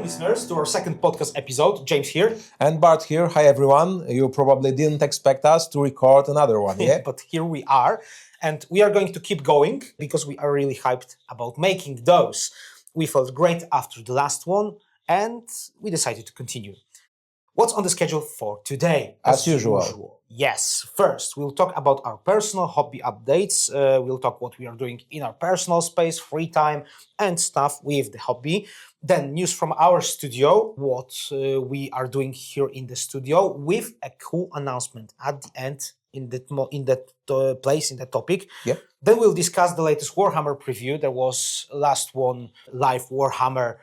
listeners, to our second podcast episode. James here. And Bart here. Hi, everyone. You probably didn't expect us to record another one, yeah? But here we are. And we are going to keep going because we are really hyped about making those. We felt great after the last one and we decided to continue. What's on the schedule for today? As usual. Yes. First, we'll talk about our personal hobby updates. We'll talk what we are doing in our personal space, free time, and stuff with the hobby. Then news from our studio, what we are doing here in the studio, with a cool announcement at the end in that place, in that topic. Yeah. Then we'll discuss the latest Warhammer preview. There was last one live Warhammer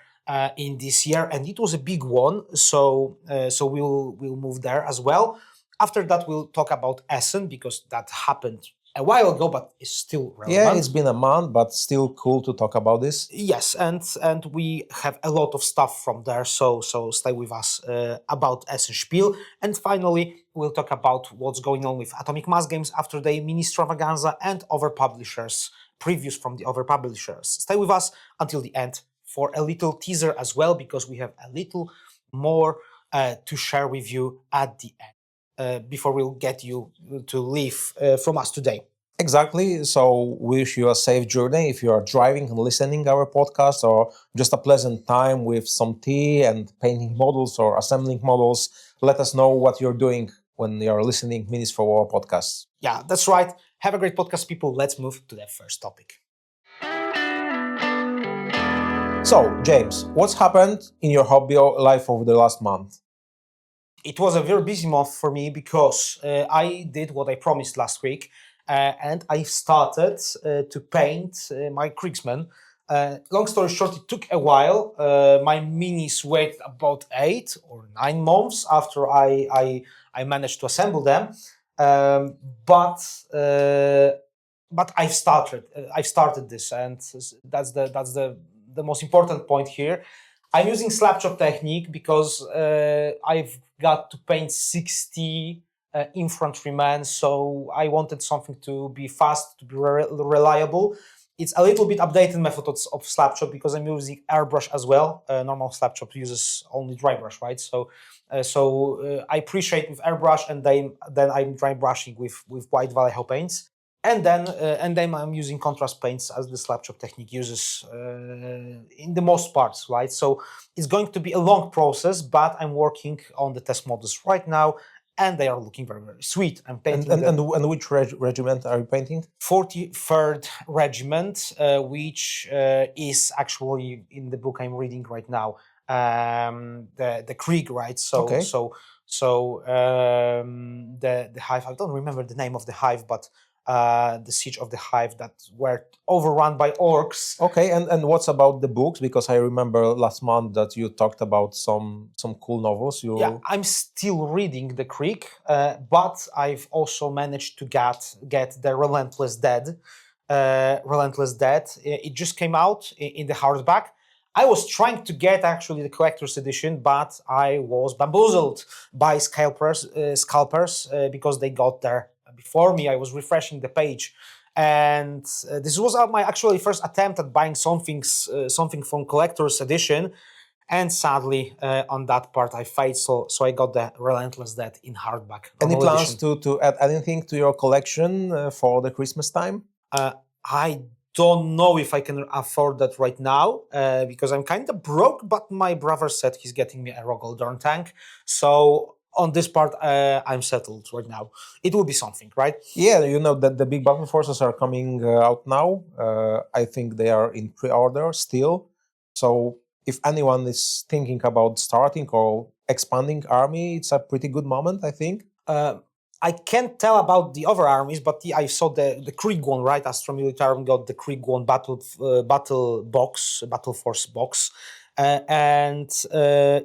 in this year, and it was a big one. So we'll move there as well. After that, we'll talk about Essen because that happened a while ago, but it's still relevant. Yeah, it's been a month, but still cool to talk about this. Yes, and we have a lot of stuff from there, so stay with us about Essen Spiel. And finally, we'll talk about what's going on with Atomic Mass Games after the Ministravaganza and other publishers, previews from the other publishers. Stay with us until the end for a little teaser as well, because we have a little more to share with you at the end, before we'll get you to leave from us today. Exactly. So wish you a safe journey if you are driving and listening our podcast, or just a pleasant time with some tea and painting models or assembling models. Let us know what you're doing when you're listening Minutes for War podcast. Yeah, that's right. Have a great podcast, people. Let's move to the first topic. So, James, what's happened in your hobby life over the last month? It was a very busy month for me because I did what I promised last week, and I started to paint my Kriegsmen. Long story short, it took a while. My minis waited about 8 or 9 months after I managed to assemble them. But I've started this, and that's the most important point here. I'm using slap chop technique because I've got to paint 60 infantrymen, so I wanted something to be fast, to be reliable. It's a little bit updated method of slap chop because I'm using airbrush as well. Normal slap chop uses only dry brush, right? So I appreciate with airbrush, and then I'm dry brushing with white Vallejo paints. And then I'm using contrast paints as the slap chop technique uses in the most parts, right? So it's going to be a long process, but I'm working on the test models right now, and they are looking very, very sweet. I'm painting and which regiment are you painting? 43rd Regiment, which is actually in the book I'm reading right now, the Krieg, right? Okay. The hive, I don't remember the name of the hive, but the siege of the hive that were overrun by orcs. Okay, and what's about the books? Because I remember last month that you talked about some cool novels. Yeah, I'm still reading the Krieg, but I've also managed to get the Relentless Dead. It just came out in the hardback. I was trying to get actually the collector's edition, but I was bamboozled by scalpers because they got there before me. I was refreshing the page, and this was my actually first attempt at buying something from collector's edition, and sadly on that part I failed. So I got the Relentless Dead in hardback. Any plans to add anything to your collection for the Christmas time? I don't know if I can afford that right now because I'm kind of broke. But my brother said he's getting me a Rogaldorn tank, so on this part, I'm settled right now. It will be something, right? Yeah, you know that the big battle forces are coming out now. I think they are in pre-order still. So if anyone is thinking about starting or expanding army, it's a pretty good moment, I think. I can't tell about the other armies, but I saw the Krieg one, right? Astra Militarum got the Krieg one battle force box. And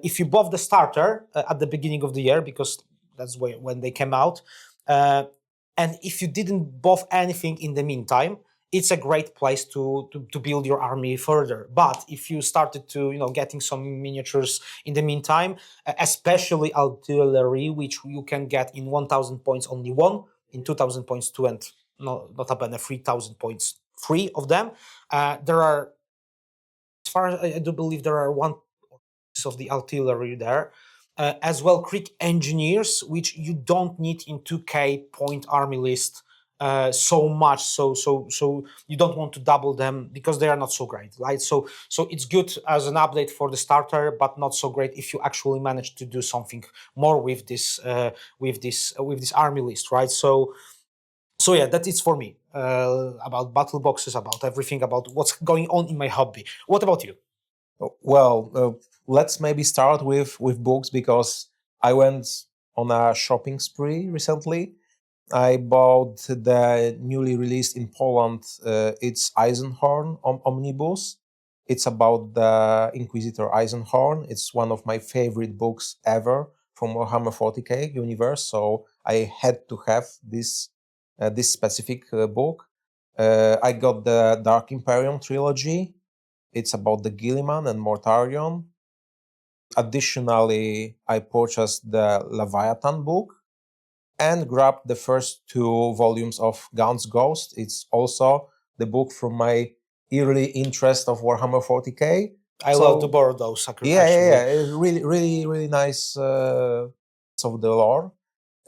if you buff the starter at the beginning of the year, because that's when they came out, and if you didn't buff anything in the meantime, it's a great place to build your army further. But if you started to getting some miniatures in the meantime, especially artillery, which you can get in 1,000 points only one, in 2,000 points two, and not about 3,000 points 3 of them, there are. As far as I do believe there are of the artillery there. As well, Krieg engineers, which you don't need in 2K point army list so much. So you don't want to double them because they are not so great, right? So it's good as an update for the starter, but not so great if you actually manage to do something more with this army list, right? So yeah, that is for me about battle boxes, about everything, about what's going on in my hobby. What about you? Well, let's maybe start with books, because I went on a shopping spree recently. I bought the newly released in Poland. It's Eisenhorn Omnibus. It's about the Inquisitor Eisenhorn. It's one of my favorite books ever from Warhammer 40k universe. So I had to have this specific book. I got the Dark Imperium trilogy. It's about the Gilliman and Mortarion. Additionally, I purchased the Leviathan book and grabbed the first 2 volumes of Gaunt's Ghost. It's also the book from my early interest of Warhammer 40k. I love to borrow those. Yeah. Really, really, really nice of the lore.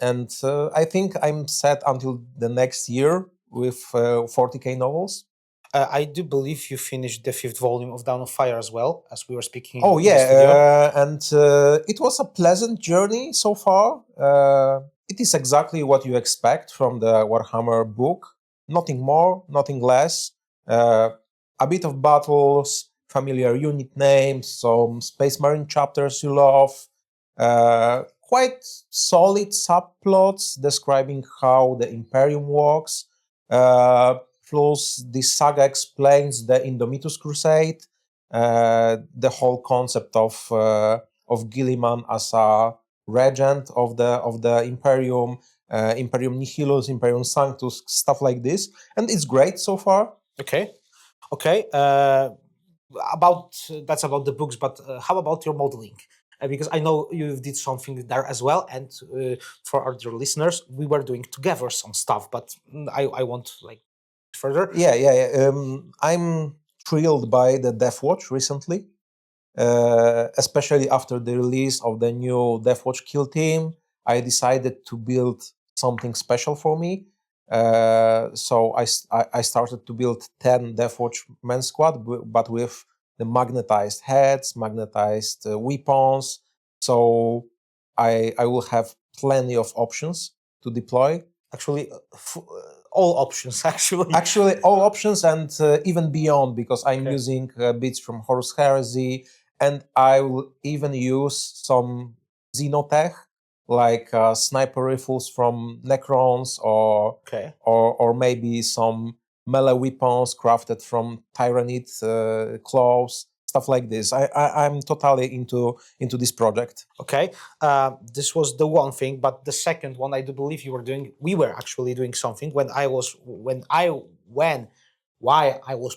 And I think I'm set until the next year with 40k novels. I do believe you finished the 5th volume of Dawn of Fire as well, as we were speaking. Oh in the studio. yeah, and it was a pleasant journey so far. It is exactly what you expect from the Warhammer book. Nothing more, nothing less. A bit of battles, familiar unit names, some Space Marine chapters you love. Quite solid subplots describing how the Imperium works. Plus, the saga explains the Indomitus Crusade, the whole concept of Gilliman as a regent of the Imperium, Imperium Nihilus, Imperium Sanctus, stuff like this, and it's great so far. Okay. That's about the books, but how about your modeling? Because I know you did something there as well, and for our dear listeners, we were doing together some stuff, but I want like further. Yeah. I'm thrilled by the Deathwatch recently, especially after the release of the new Deathwatch Kill Team. I decided to build something special for me. So I started to build 10 Deathwatch men squad, but with the magnetized heads, magnetized weapons. So I will have plenty of options to deploy. Actually, all options. Actually, all options, and even beyond, because I'm using bits from Horus Heresy, and I will even use some Xenotech, like sniper rifles from Necrons, or maybe some melee weapons crafted from Tyrannid claws, stuff like this. I'm totally into this project. Okay, this was the one thing, but the second one, I do believe we were actually doing something while I was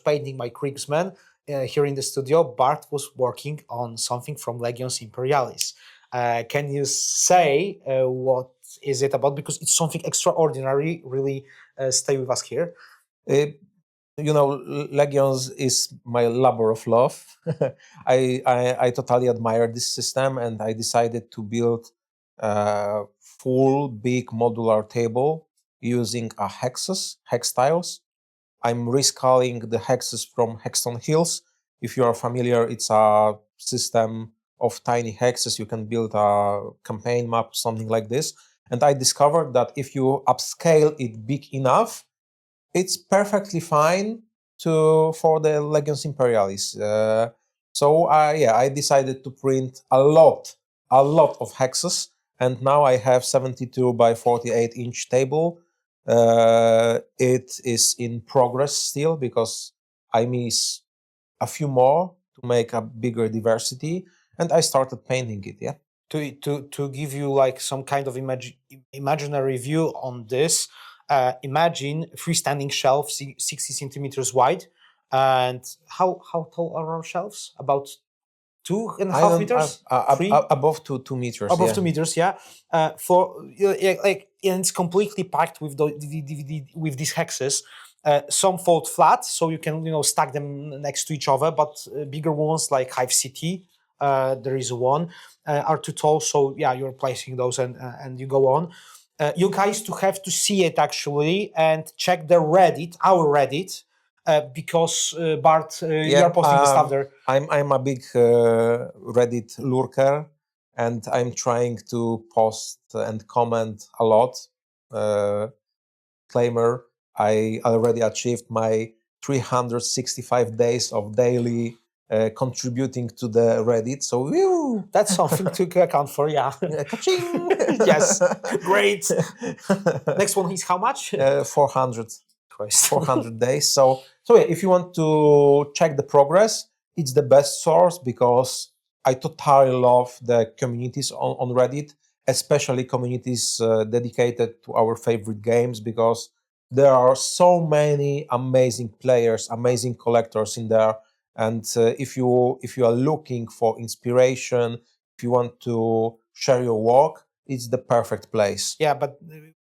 painting my Kriegsmen here in the studio. Bart was working on something from Legions Imperialis. Can you say what is it about? Because it's something extraordinary. Really, stay with us here. Legions is my labor of love. I totally admire this system, and I decided to build a full big modular table using a hex tiles. I'm rescaling the hexes from Hexton Hills. If you are familiar, it's a system of tiny hexes. You can build a campaign map, something like this. And I discovered that if you upscale it big enough, it's perfectly fine for the Legions Imperialis. So I decided to print a lot of hexes, and now I have 72 by 48 inch table. It is in progress still, because I miss a few more to make a bigger diversity, and I started painting it. Yeah. To give you like some kind of imaginary view on this, imagine freestanding shelves 60 centimeters wide, and how tall are our shelves? About 2.5 meters, above 2 meters. Above 2 meters, yeah. And it's completely packed with with these hexes. Some fold flat, so you can stack them next to each other, but bigger ones like Hive City there is one are too tall, so yeah, you're placing those and you go on. You guys to have to see it actually and check the Reddit, our Reddit, because Bart, you are posting the stuff there. I'm a big Reddit lurker, and I'm trying to post and comment a lot. Claimer, I already achieved my 365 days of daily contributing to the Reddit. So, whew, That's something to account for, yeah. ka-ching! Yes, great. Next one is how much? 400. Christ. 400 days. So yeah, if you want to check the progress, it's the best source because I totally love the communities on Reddit, especially communities dedicated to our favorite games, because there are so many amazing players, amazing collectors in there. And if you are looking for inspiration, if you want to share your work, it's the perfect place. Yeah, but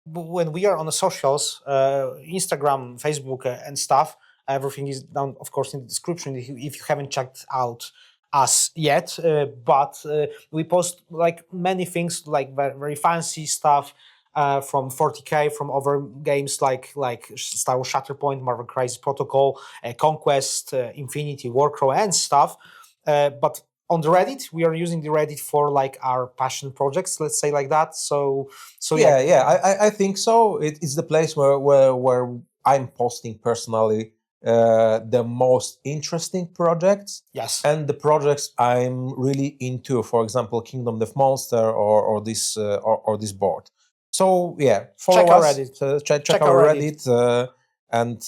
when we are on the socials, Instagram, Facebook, and stuff, everything is down, of course, in the description if you haven't checked out us yet. But we post like many things, like very fancy stuff from 40k, from other games like Star Wars Shatterpoint, Marvel Crisis Protocol, Conquest, Infinity, Warcraft, and stuff. But on the Reddit, we are using the Reddit for like our passion projects, let's say like that. So yeah, I think so. It's the place where I'm posting personally the most interesting projects. Yes. And the projects I'm really into, for example, Kingdom Death Monster or this board. So yeah, follow check our us, Reddit. check our Reddit, and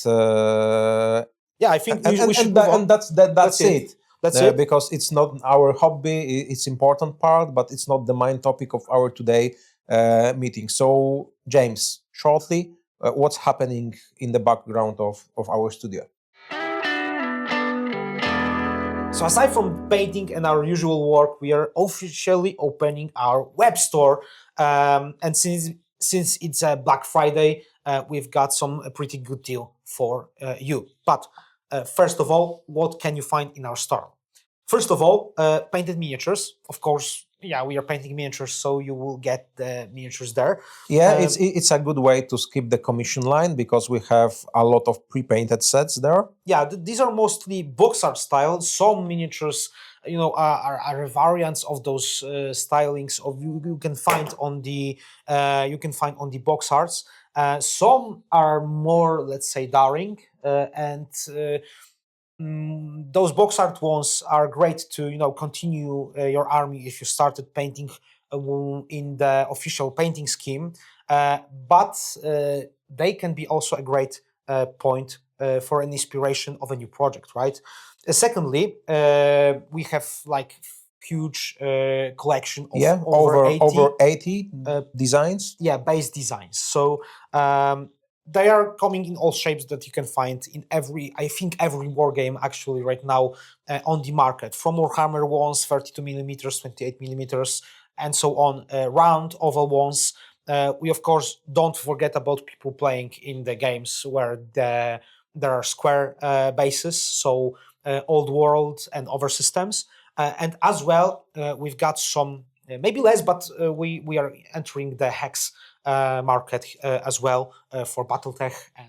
yeah, I think we should and that's it. That's it. Because it's not our hobby, it's important part, but it's not the main topic of our today meeting. So, James, shortly, what's happening in the background of our studio? So aside from painting and our usual work, we are officially opening our web store. And since it's a Black Friday, we've got some pretty good deal for you. But first of all, what can you find in our store? First of all, painted miniatures. Of course, yeah, we are painting miniatures, so you will get the miniatures there. Yeah, it's a good way to skip the commission line because we have a lot of pre-painted sets there. Yeah, these are mostly box art style. Some miniatures, are variants of those stylings of you can find on the box arts. Some are more, let's say, daring, and those box art ones are great to continue your army if you started painting in the official painting scheme, but they can be also a great point for an inspiration of a new project, right? Secondly, we have like huge collection of over 80 designs. Yeah, base designs. So they are coming in all shapes that you can find in every war game actually right now on the market, from Warhammer ones, 32 millimeters, 28 millimeters, and so on, round oval ones. We of course don't forget about people playing in the games where there are square bases, so old world and other systems, and as well we've got some maybe less, but we are entering the hex market as well for BattleTech and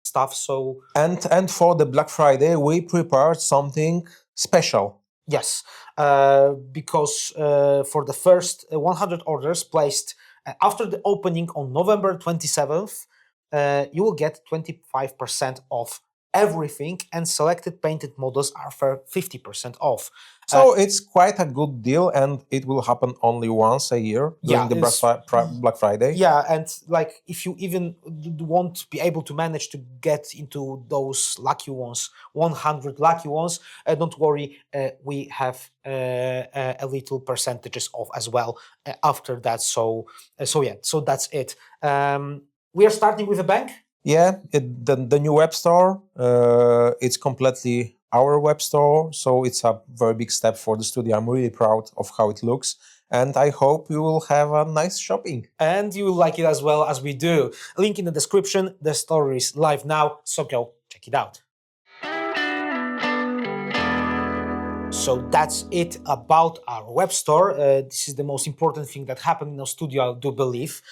stuff. So and for the Black Friday, we prepared something special. Yes, because for the first 100 orders placed after the opening on November 27th, you will get 25% off everything, and selected painted models are for 50% off. So it's quite a good deal, and it will happen only once a year during the Black Friday. Yeah, and like if you even won't be able to manage to get into those lucky ones, 100 lucky ones, don't worry, we have a little percentages off as well after that. So that's it. We are starting with a bang. Yeah, the new web store, it's completely our web store, so it's a very big step for the studio. I'm really proud of how it looks, and I hope you will have a nice shopping. And you will like it as well as we do. Link in the description. The store is live now, so go check it out. So that's it about our web store. This is the most important thing that happened in our studio, I do believe,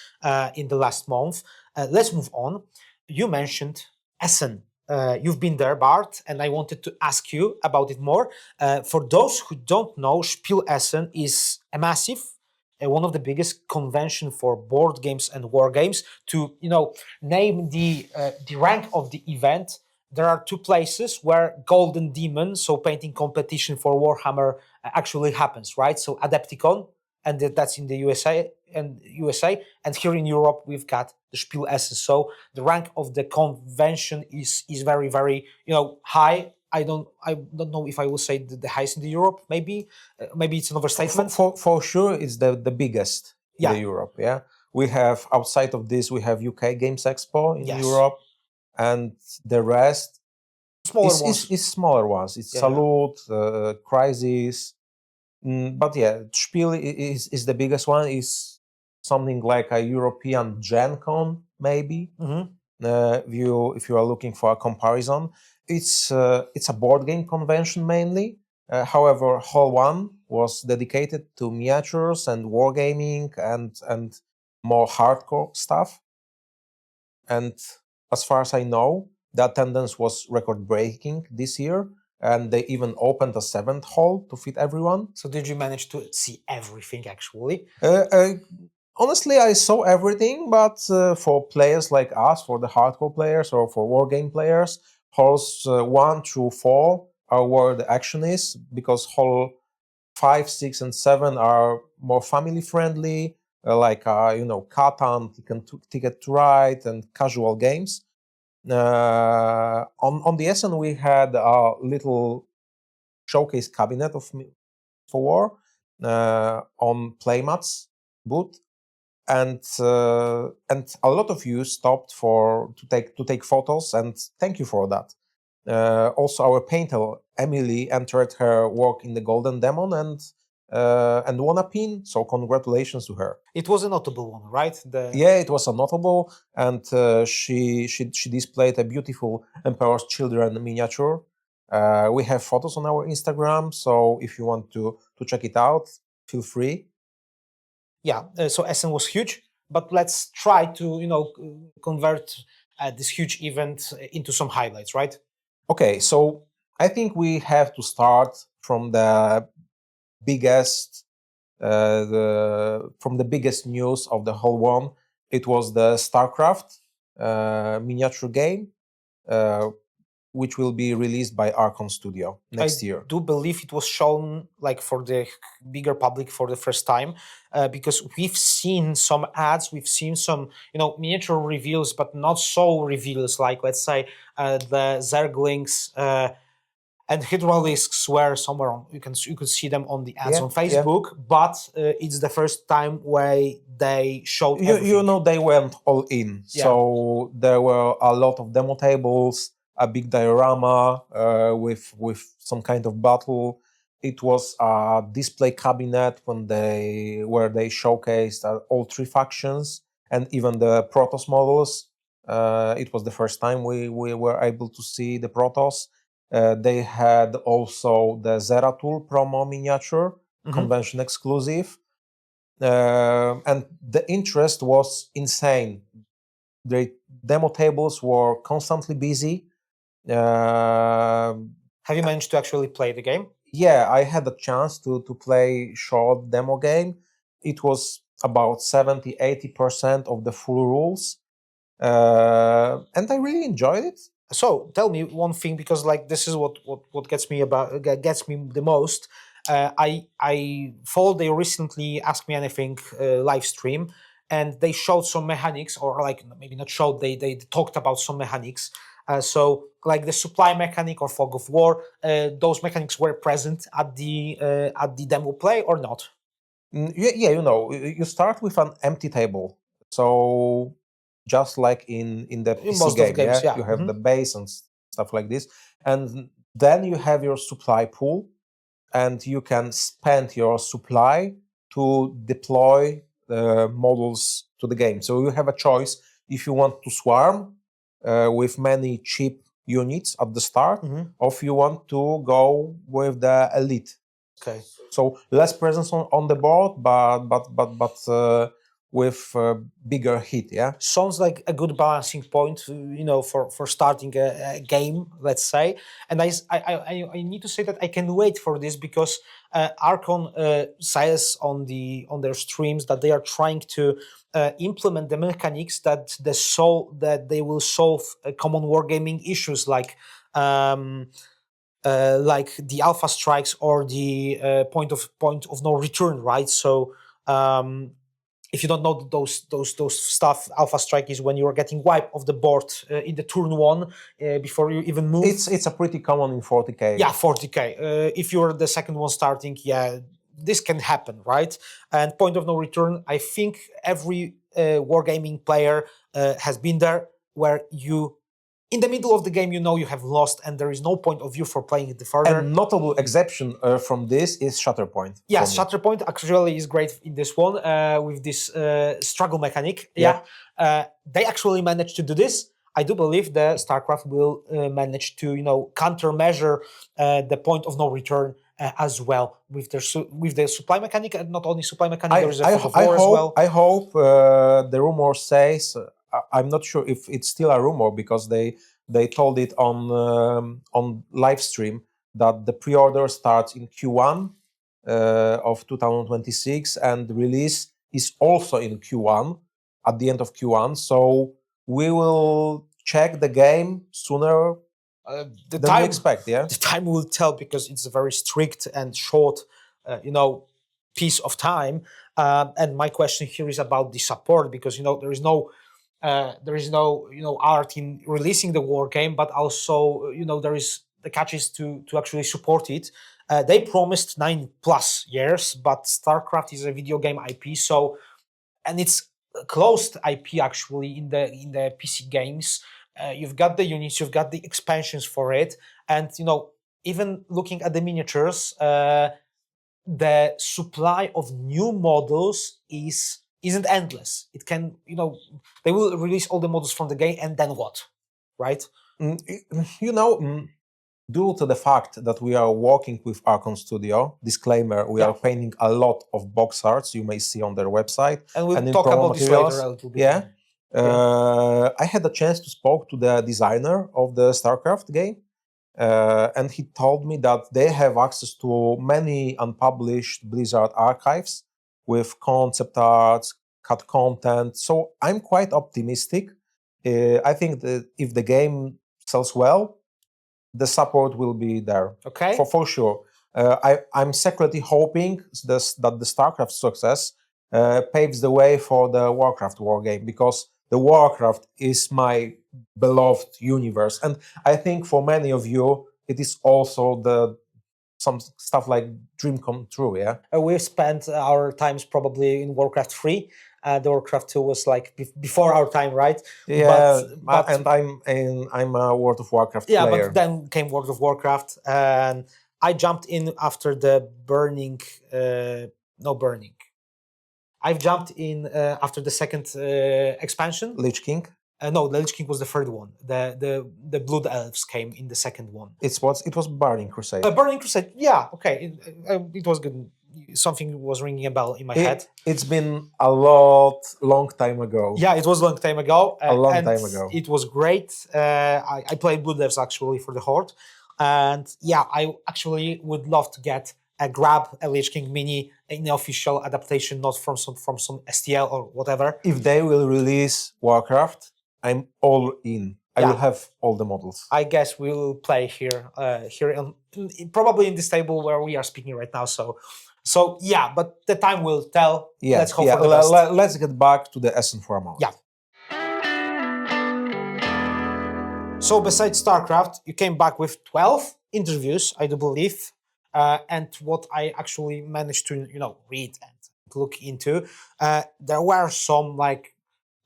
in the last month. Let's move on. You mentioned Essen. You've been there, Bart, and I wanted to ask you about it more. For those who don't know, Spiel Essen is a massive, one of the biggest convention for board games and war games. To name the rank of the event, there are two places where Golden Demon, so painting competition for Warhammer, actually happens, right? So Adepticon, and that's in the USA, and here in Europe we've got the Spiel Essen. So the rank of the convention is very, very high. I don't know if I will say the highest in the Europe. Maybe it's an overstatement. For sure, it's the biggest in the Europe. Yeah, we have outside of this, we have UK Games Expo in Europe, and the rest is smaller ones. It's Salute, Crisis, but yeah, Spiel is the biggest one. Is something like a European Gen Con, maybe. If you are looking for a comparison, it's a board game convention mainly. However, Hall 1 was dedicated to miniatures and wargaming and more hardcore stuff. And as far as I know, the attendance was record-breaking this year, and they even opened a 7th hall to fit everyone. So did you manage to see everything, actually? Honestly, I saw everything, but for players like us, for the hardcore players or for wargame players, halls 1 through 4 are where the action is, because hall 5, 6, and 7 are more family-friendly, like Catan, Ticket to Ride, and casual games. On the Essen, we had a little showcase cabinet for war on Playmats booth, and a lot of you stopped to take photos, and thank you for that. Also, our painter Emily entered her work in the Golden Demon and won a pin, so congratulations to her. It was a notable one, right? Yeah, it was a notable, and she displayed a beautiful Emperor's Children miniature. We have photos on our Instagram, so if you want to check it out, feel free. Yeah, so Essen was huge, but let's try to convert this huge event into some highlights, right? Okay, so I think we have to start from the biggest biggest news of the whole one. It was the Starcraft miniature game, which will be released by Archon Studio next year. I do believe it was shown for the bigger public for the first time, because we've seen some ads, we've seen some miniature reveals, but not so reveals like, let's say, the Zerglings and Hydralisks were somewhere on. You could see them on the ads on Facebook, but it's the first time where they showed everything. They went all in. So there were a lot of demo tables, a big diorama with some kind of battle. It was a display cabinet where they showcased all 3 factions and even the Protoss models. It was the first time we were able to see the Protoss. They had also the Zeratul promo miniature, convention exclusive, and the interest was insane. The demo tables were constantly busy. Have you managed to actually play the game? Yeah, I had a chance to play short demo game. It was about 70-80% of the full rules, and I really enjoyed it. So tell me one thing, because this is what gets me the most. I followed, they recently Ask Me Anything live stream, and they showed some mechanics, or maybe not showed, they talked about some mechanics. So the supply mechanic or Fog of War, those mechanics were present at the demo play or not? Yeah, you start with an empty table. So just like in the PC game, games, you have the base and stuff like this, and then you have your supply pool, and you can spend your supply to deploy the models to the game. So you have a choice if you want to swarm with many cheap units at the start, or if you want to go with the elite Okay. So less presence on the board, but with bigger hit. Yeah. Sounds like a good balancing point, for starting a game, let's say. And I need to say that I can wait for this because Archon says on their streams that they are trying to implement the mechanics that they will solve common wargaming issues like the alpha strikes or the point of no return, right? So if you don't know those stuff, alpha strike is when you are getting wiped off the board in the turn one before you even move. It's a pretty common in 40k. Yeah, 40k. If you're the second one starting, yeah, this can happen, right? And point of no return, I think every wargaming player has been there, where you, in the middle of the game, you have lost, and there is no point of view for playing it further. And notable exception from this is Shatterpoint. Yeah, Shatterpoint actually is great in this one with this struggle mechanic. Yeah. They actually managed to do this. I do believe that Starcraft will manage to, countermeasure the point of no return as well with their supply mechanic, and not only supply mechanic. There is a fog of war as well. I hope the rumor says. I'm not sure if it's still a rumor because they told it on live stream that the pre-order starts in Q1 of 2026 and the release is also in Q1 at the end of Q1. So we will check the game sooner than we expect. Yeah, the time will tell because it's a very strict and short, piece of time. And my question here is about the support because there is no art in releasing the war game, but also there is the catch is to actually support it. They promised 9+ years, but Starcraft is a video game IP, and it's a closed IP actually in the PC games. You've got the units, you've got the expansions for it, and even looking at the miniatures, the supply of new models isn't endless. It can, they will release all the models from the game, and then what, right? Due to the fact that we are working with Archon Studio, disclaimer, we are painting a lot of box arts you may see on their website. And we'll talk about this later a little bit. Yeah. I had a chance to speak to the designer of the Starcraft game, and he told me that they have access to many unpublished Blizzard archives with concept arts, cut content. So I'm quite optimistic. I think that if the game sells well, the support will be there. Okay. For sure. I'm secretly hoping that the Starcraft success paves the way for the Warcraft war game, because the Warcraft is my beloved universe. And I think for many of you, it is also some stuff like dream come true, yeah? We've spent our times probably in Warcraft 3. The Warcraft 2 was like before our time, right? Yeah, and I'm a World of Warcraft player. Yeah, but then came World of Warcraft, and I jumped in after the burning. I've jumped in after the second expansion. Lich King? No, the Lich King was the third one. The Blood Elves came in the second one. It was Burning Crusade. Burning Crusade, yeah, okay. It was good. Something was ringing a bell in my head. It's been a long time ago. Yeah, it was a long time ago. A long time ago. It was great. I played Blood Elves actually for the Horde. And yeah, I actually would love to grab a Lich King mini in the official adaptation, not from some STL or whatever. If they will release Warcraft, I'm all in. I will have all the models. I guess we'll play here probably in this table where we are speaking right now. So yeah, but the time will tell. Yeah, let's hope for the best. Let's get back to the Essen for a moment. Yeah. So besides Starcraft, you came back with 12 interviews, I do believe, and what I actually managed to read and look into, there were some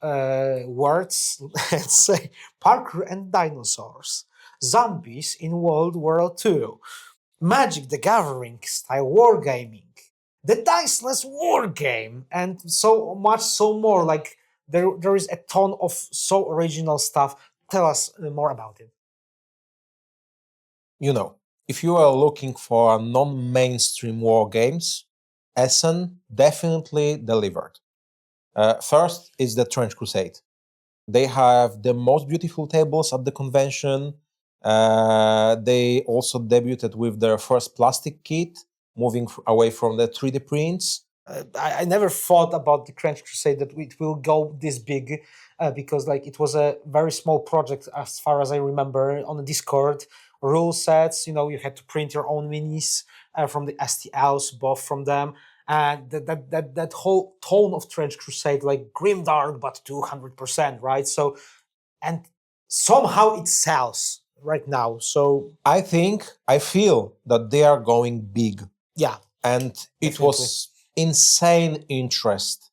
words, let's say, parkour and dinosaurs, zombies in World War II, Magic the Gathering style wargaming, the Diceless war game, and so much more. Like there is a ton of so original stuff. Tell us more about it. if you are looking for non-mainstream war games, Essen definitely delivered. First is the Trench Crusade. They have the most beautiful tables at the convention. They also debuted with their first plastic kit, moving away from the 3D prints. I never thought about the Trench Crusade that it will go this big, because like it was a very small project as far as I remember on the Discord. Rule sets, you had to print your own minis from the STLs, both from them, and that whole tone of Trench Crusade, like grimdark but 200%, right? So, and somehow it sells right now. So I feel that they are going big, yeah, and it definitely. was insane interest.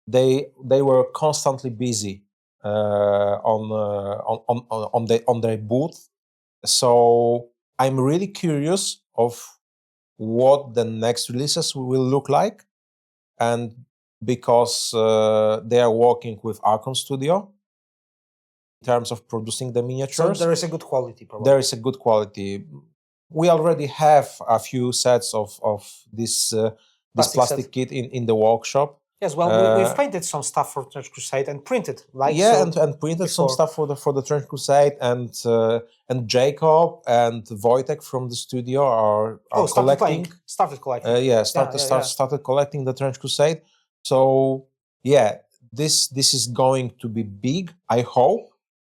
They were constantly busy on their booth. So I'm really curious of what the next releases will look like, and because they are working with Archon Studio in terms of producing the So miniatures, there is a good quality, probably. there is a good quality. We already have a few sets of this plastic set. kit in the workshop. Yes, well, we've painted some stuff for Trench Crusade and printed, like Yeah, so and printed some before. stuff for the Trench Crusade, and Jacob and Wojtek from the studio are collecting. Started collecting. Started collecting the Trench Crusade. So yeah, this is going to be big, I hope,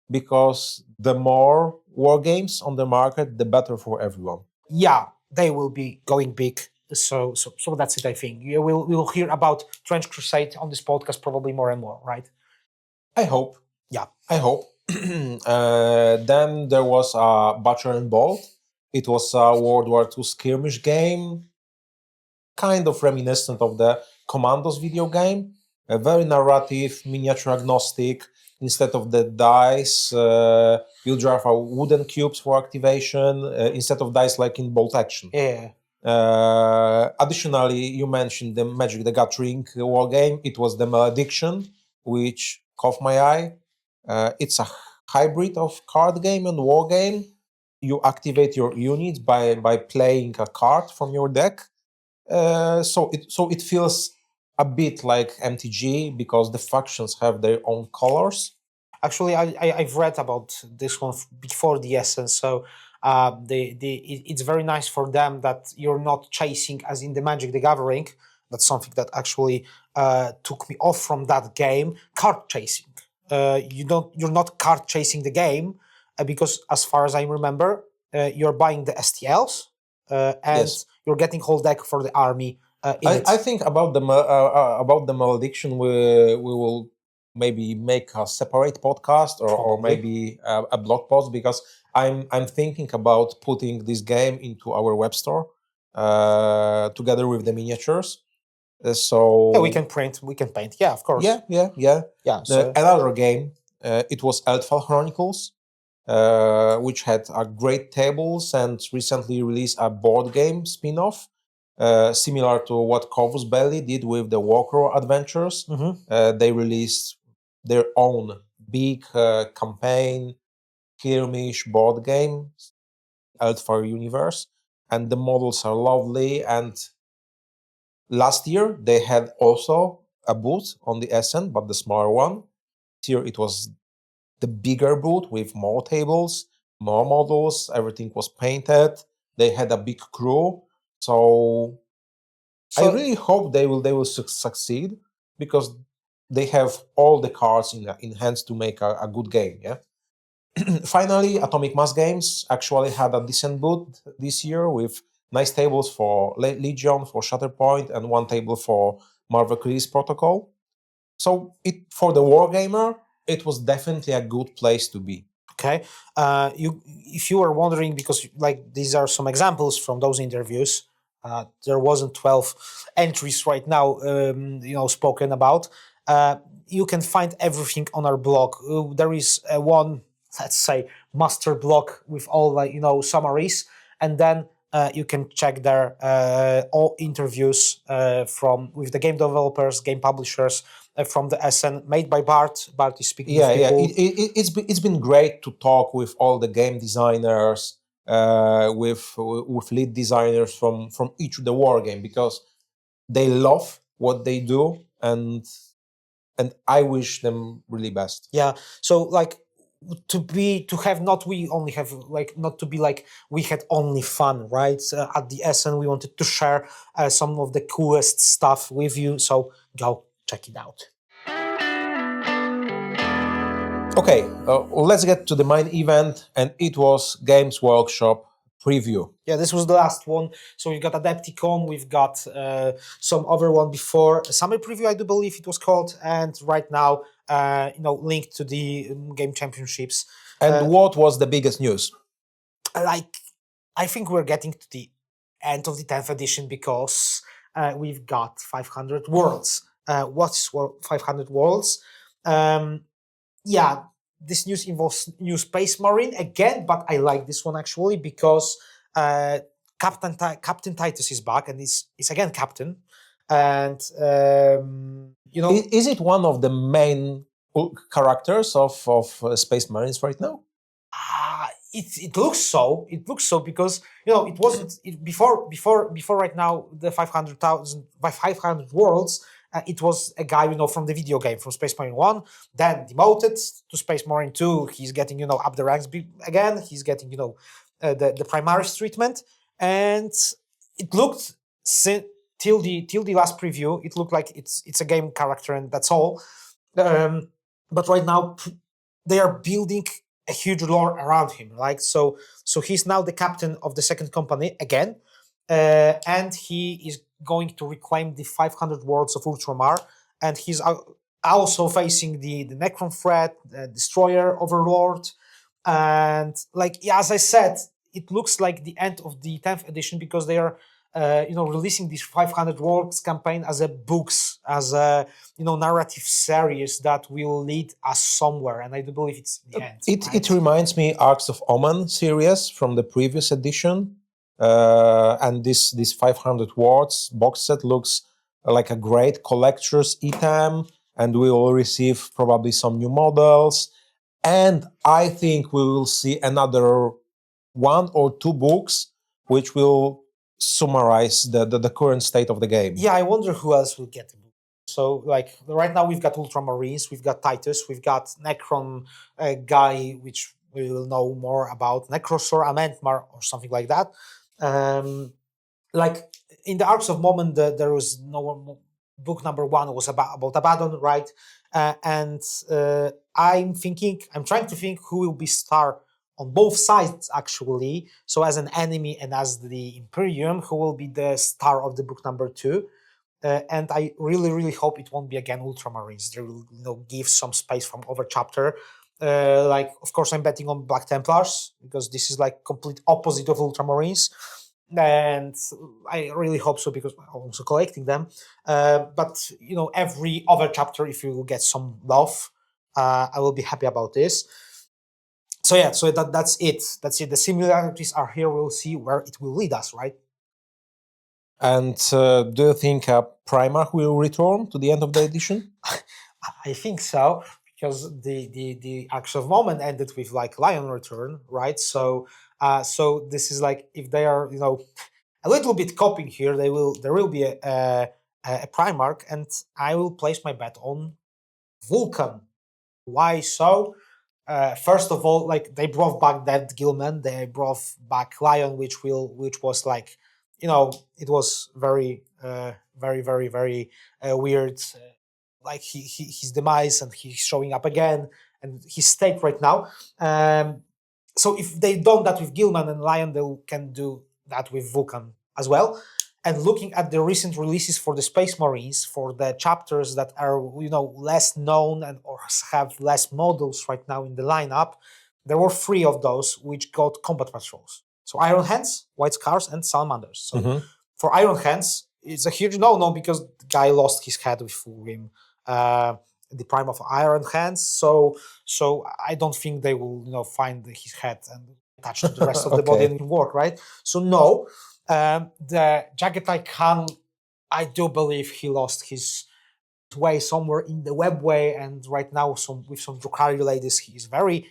because the more war games on the market, the better for everyone. Yeah, they will be going big. So that's it. I think we'll hear about Trench Crusade on this podcast probably more and more, right? I hope. Yeah, I hope. Then there was Butcher and Bolt. It was a World War II skirmish game, kind of reminiscent of the Commandos video game. A very narrative, miniature agnostic. Instead of the dice, you draw wooden cubes for activation instead of dice like in Bolt Action. Yeah. Additionally, you mentioned the Magic the Gathering war game. It was the Malediction, which caught my eye. It's a hybrid of card game and war game. You activate your units by playing a card from your deck. So it feels a bit like MTG because the factions have their own colors. Actually, I've read about this one before the Essence, so it's very nice for them that you're not chasing as in the Magic the Gathering. That's something that actually took me off from that game. Card chasing. You're not card chasing the game because, as far as I remember, you're buying the STLs and Yes. you're getting whole deck for the army. I think about the Malediction, we will maybe make a separate podcast or Probably. maybe a blog post, because I'm thinking about putting this game into our web store together with the miniatures. So Yeah, we can print, we can paint. Yeah, of course. Yeah. So Another game, it was Eldfell Chronicles, which had great tables and recently released a board game spin-off, similar to what Corvus Belli did with the Warcraft Adventures. They released their own big campaign, skirmish board game, Eldfell Universe, and the models are lovely. And last year they had also a booth on the Essen, but the smaller one. This year it was the bigger booth with more tables, more models, everything was painted. They had a big crew. So I really hope they will succeed, because they have all the cards in hands to make a good game. Yeah. Finally, Atomic Mass Games actually had a decent booth this year with nice tables for Legion, for Shatterpoint, and one table for Marvel Crisis Protocol. So for the wargamer, it was definitely a good place to be. okay, if you are wondering, because like these are some examples from those interviews, there wasn't 12 entries right now, spoken about. You can find everything on our blog. There is one, let's say, master blog with all summaries, and then you can check there all interviews with the game developers, game publishers from the Essen, made by Bart. Bart is speaking with people. It's been great to talk with all the game designers, with lead designers from each of the war game, because they love what they do, and I wish them really best. Yeah. So like to have not we only have like not to be like we had only fun, right? At the Essen, we wanted to share some of the coolest stuff with you. So go check it out. Okay, let's get to the main event, and it was Games Workshop preview. Yeah, this was the last one. So we've got Adepticon, we've got some other one before Summer Preview, I do believe it was called, and right now, linked to the Game Championships. And what was the biggest news? Like, I think we're getting to the end of the 10th edition because we've got 500 worlds. What's 500 worlds? Yeah, this news involves new Space Marine again, but I like this one actually because Captain Titus is back, and he's again Captain, and Is it one of the main characters of Space Marines right now? It looks so. It looks so because it wasn't before right now the 500 worlds. It was a guy from the video game, from Space Marine 1, then demoted to Space Marine 2. He's getting up the ranks again. He's getting the Primaris treatment, and it looked till the last preview. It looked like it's a game character, and that's all. But right now they are building a huge lore around him, so he's now the captain of the second company again, and he is going to reclaim the 500 worlds of Ultramar, and he's also facing the Necron threat, the Destroyer Overlord, and as I said, it looks like the end of the 10th edition because they are releasing this 500 worlds campaign as a books, as a narrative series that will lead us somewhere, and I do believe it's the end. It reminds me Arcs of Omen series from the previous edition, and this 500 words box set looks like a great collector's item, and we will receive probably some new models, and I think we will see another 1 or 2 books which will summarize the current state of the game. Yeah, I wonder who else will get the book. So, right now we've got Ultramarines, we've got Titus, we've got Necron guy, which we will know more about, Necrosor, Amantmar, or something like that. In the Arcs of Moment, there was no book number 1 was about Abaddon, right? And I'm trying to think who will be star on both sides, actually. So as an enemy and as the Imperium, who will be the star of the book number 2. And I really, really hope it won't be again Ultramarines. They will give some space from other chapter. Of course, I'm betting on Black Templars because this is complete opposite of Ultramarines. And I really hope so because I'm also collecting them. But every other chapter, if you will get some love, I will be happy about this. So yeah, that's it. That's it. The similarities are here. We'll see where it will lead us, right? And do you think Primarch will return to the end of the edition? I think so, because the Acts of Moment ended with Lion return, right? So this is if they are a little bit copying here, there will be a Primarch, and I will place my bet on Vulcan. Why so? First of all, they brought back that Gilman, they brought back Lion, which was it was very very very weird, his demise, and he's showing up again, and his state right now. So if they done that with Gilman and Lion, they can do that with Vulcan as well. And looking at the recent releases for the Space Marines, for the chapters that are less known and or have less models right now in the lineup, there were 3 of those which got combat patrols. So Iron Hands, White Scars, and Salamanders. So for Iron Hands, it's a huge no because the guy lost his head with Fulgrim, the prime of Iron Hands. So I don't think they will find his head and attach to the rest of the body and work, right? So no. The Jagatai Khan, I do believe he lost his way somewhere in the webway, and right now with some Drukhari ladies, he is very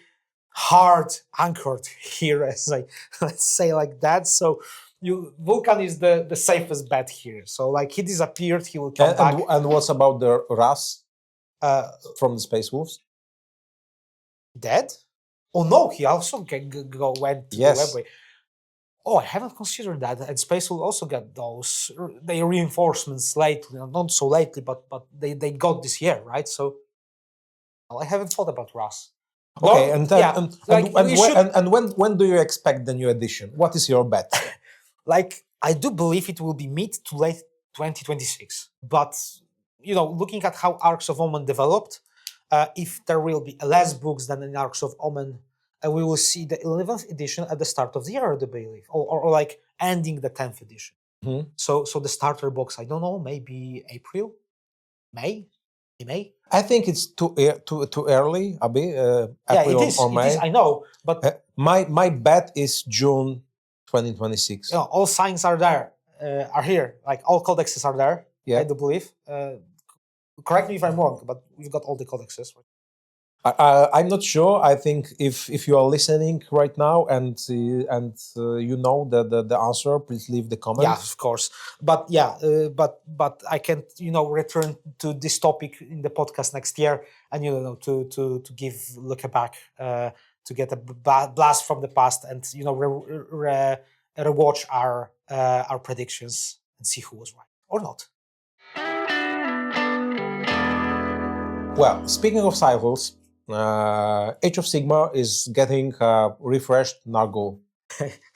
hard anchored here, as I let's say like that. So Vulcan is the safest bet here. So like he disappeared, he will come back. And what's about the Ras from the Space Wolves? Dead? Oh no, he also went to Yes. the webway. Oh, I haven't considered that. And Space will also get those they reinforcements lately, not so lately, but they got this year, right? So well, I haven't thought about Ras. Okay, Well, and then, yeah, like we should, and when do you expect the new edition? What is your bet? like I do believe it will be mid to late 2026. But you know, looking at how Arcs of Omen developed, if there will be less books than in Arcs of Omen, we will see the 11th edition at the start of the year, I do believe, or like ending the 10th edition. Mhm. So the starter box, I don't know, maybe April, May. I think it's too early, Abi. Yeah, April it is. or It May. is. I know, but My bet is June 2026. you know, all signs are there, are here. Like all codexes are there. Yeah. I do believe. Correct me if I'm wrong, but we've got all the codexes. I'm not sure. I think if you are listening right now and you know the answer, please leave the comment. Yeah, of course. But yeah, but I can return to this topic in the podcast next year, and to look back, to get a blast from the past, and rewatch our predictions and see who was right or not. Well, speaking of cycles, Age of Sigmar is getting refreshed Nurgle.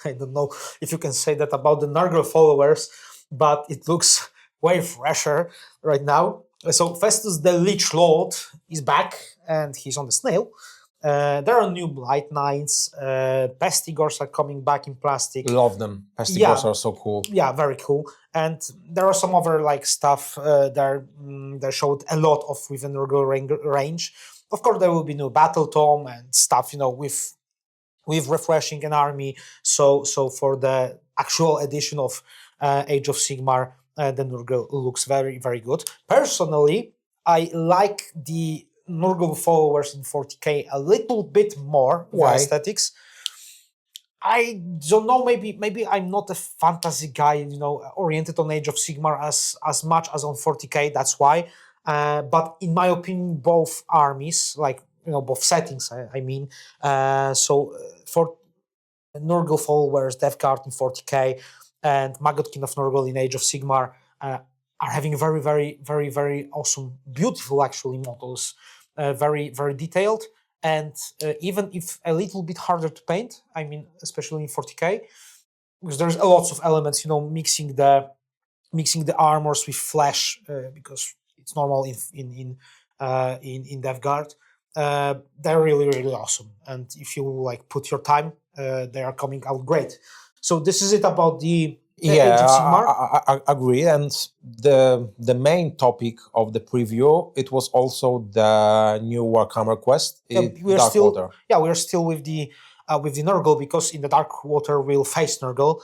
I don't know if you can say that about the Nurgle followers, but it looks way fresher right now. So Festus the Lich Lord is back, and he's on the snail. There are new Blight Knights. Pestigors are coming back in plastic. Love them. Pestigors are so cool. Yeah, very cool. And there are some other like stuff there. They showed a lot of within Nurgle range. Of course, there will be new Battle Tome and stuff, with refreshing an army. So for the actual edition of Age of Sigmar, the Nurgle looks very, very good. Personally, I like the Nurgle followers in 40k a little bit more. Why? Aesthetics. I don't know. Maybe I'm not a fantasy guy, oriented on Age of Sigmar as much as on 40k. That's why. But in my opinion, both armies, like both settings, I mean, for Nurgle followers, Death Guard in 40k, and Maggotkin of Nurgle in Age of Sigmar are having very, very, very, very awesome, beautiful, actually, models, very, very detailed, and even if a little bit harder to paint. I mean, especially in 40k, because there's a lots of elements, mixing the armors with flesh, because it's normal in Death Guard. They're really, really awesome, and if you like put your time, they are coming out great. So this is it about the Age of Sigmar. I agree. And the main topic of the preview, it was also the new Warhammer quest. We're still with the Nurgle, because in the Dark Water we'll face Nurgle.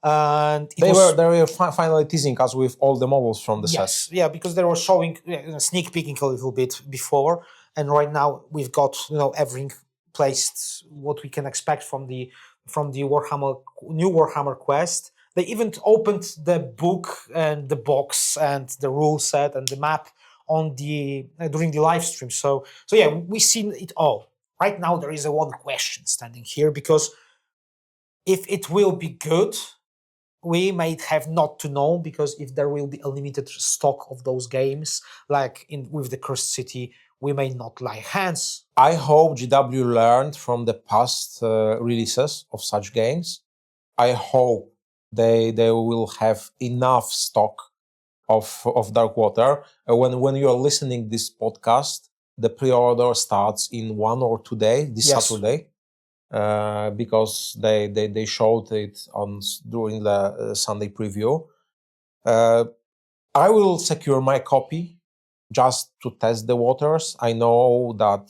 And they were finally teasing us with all the models from the yes, set. Yeah, because they were showing, sneak peeking a little bit before, and right now we've got everything placed, what we can expect from the Warhammer new Warhammer quest. They even opened the book and the box and the rule set and the map on the during the live stream. So yeah, we've seen it all. Right now there is a one question standing here, because if it will be good, we might have not to know, because if there will be a limited stock of those games, like with the Cursed City, we may not lie hands. I hope GW learned from the past releases of such games. I hope they will have enough stock of Dark Water. When you are listening this podcast, the pre-order starts in 1 or 2 days, this Saturday. Because they showed it during the Sunday preview. I will secure my copy just to test the waters. I know that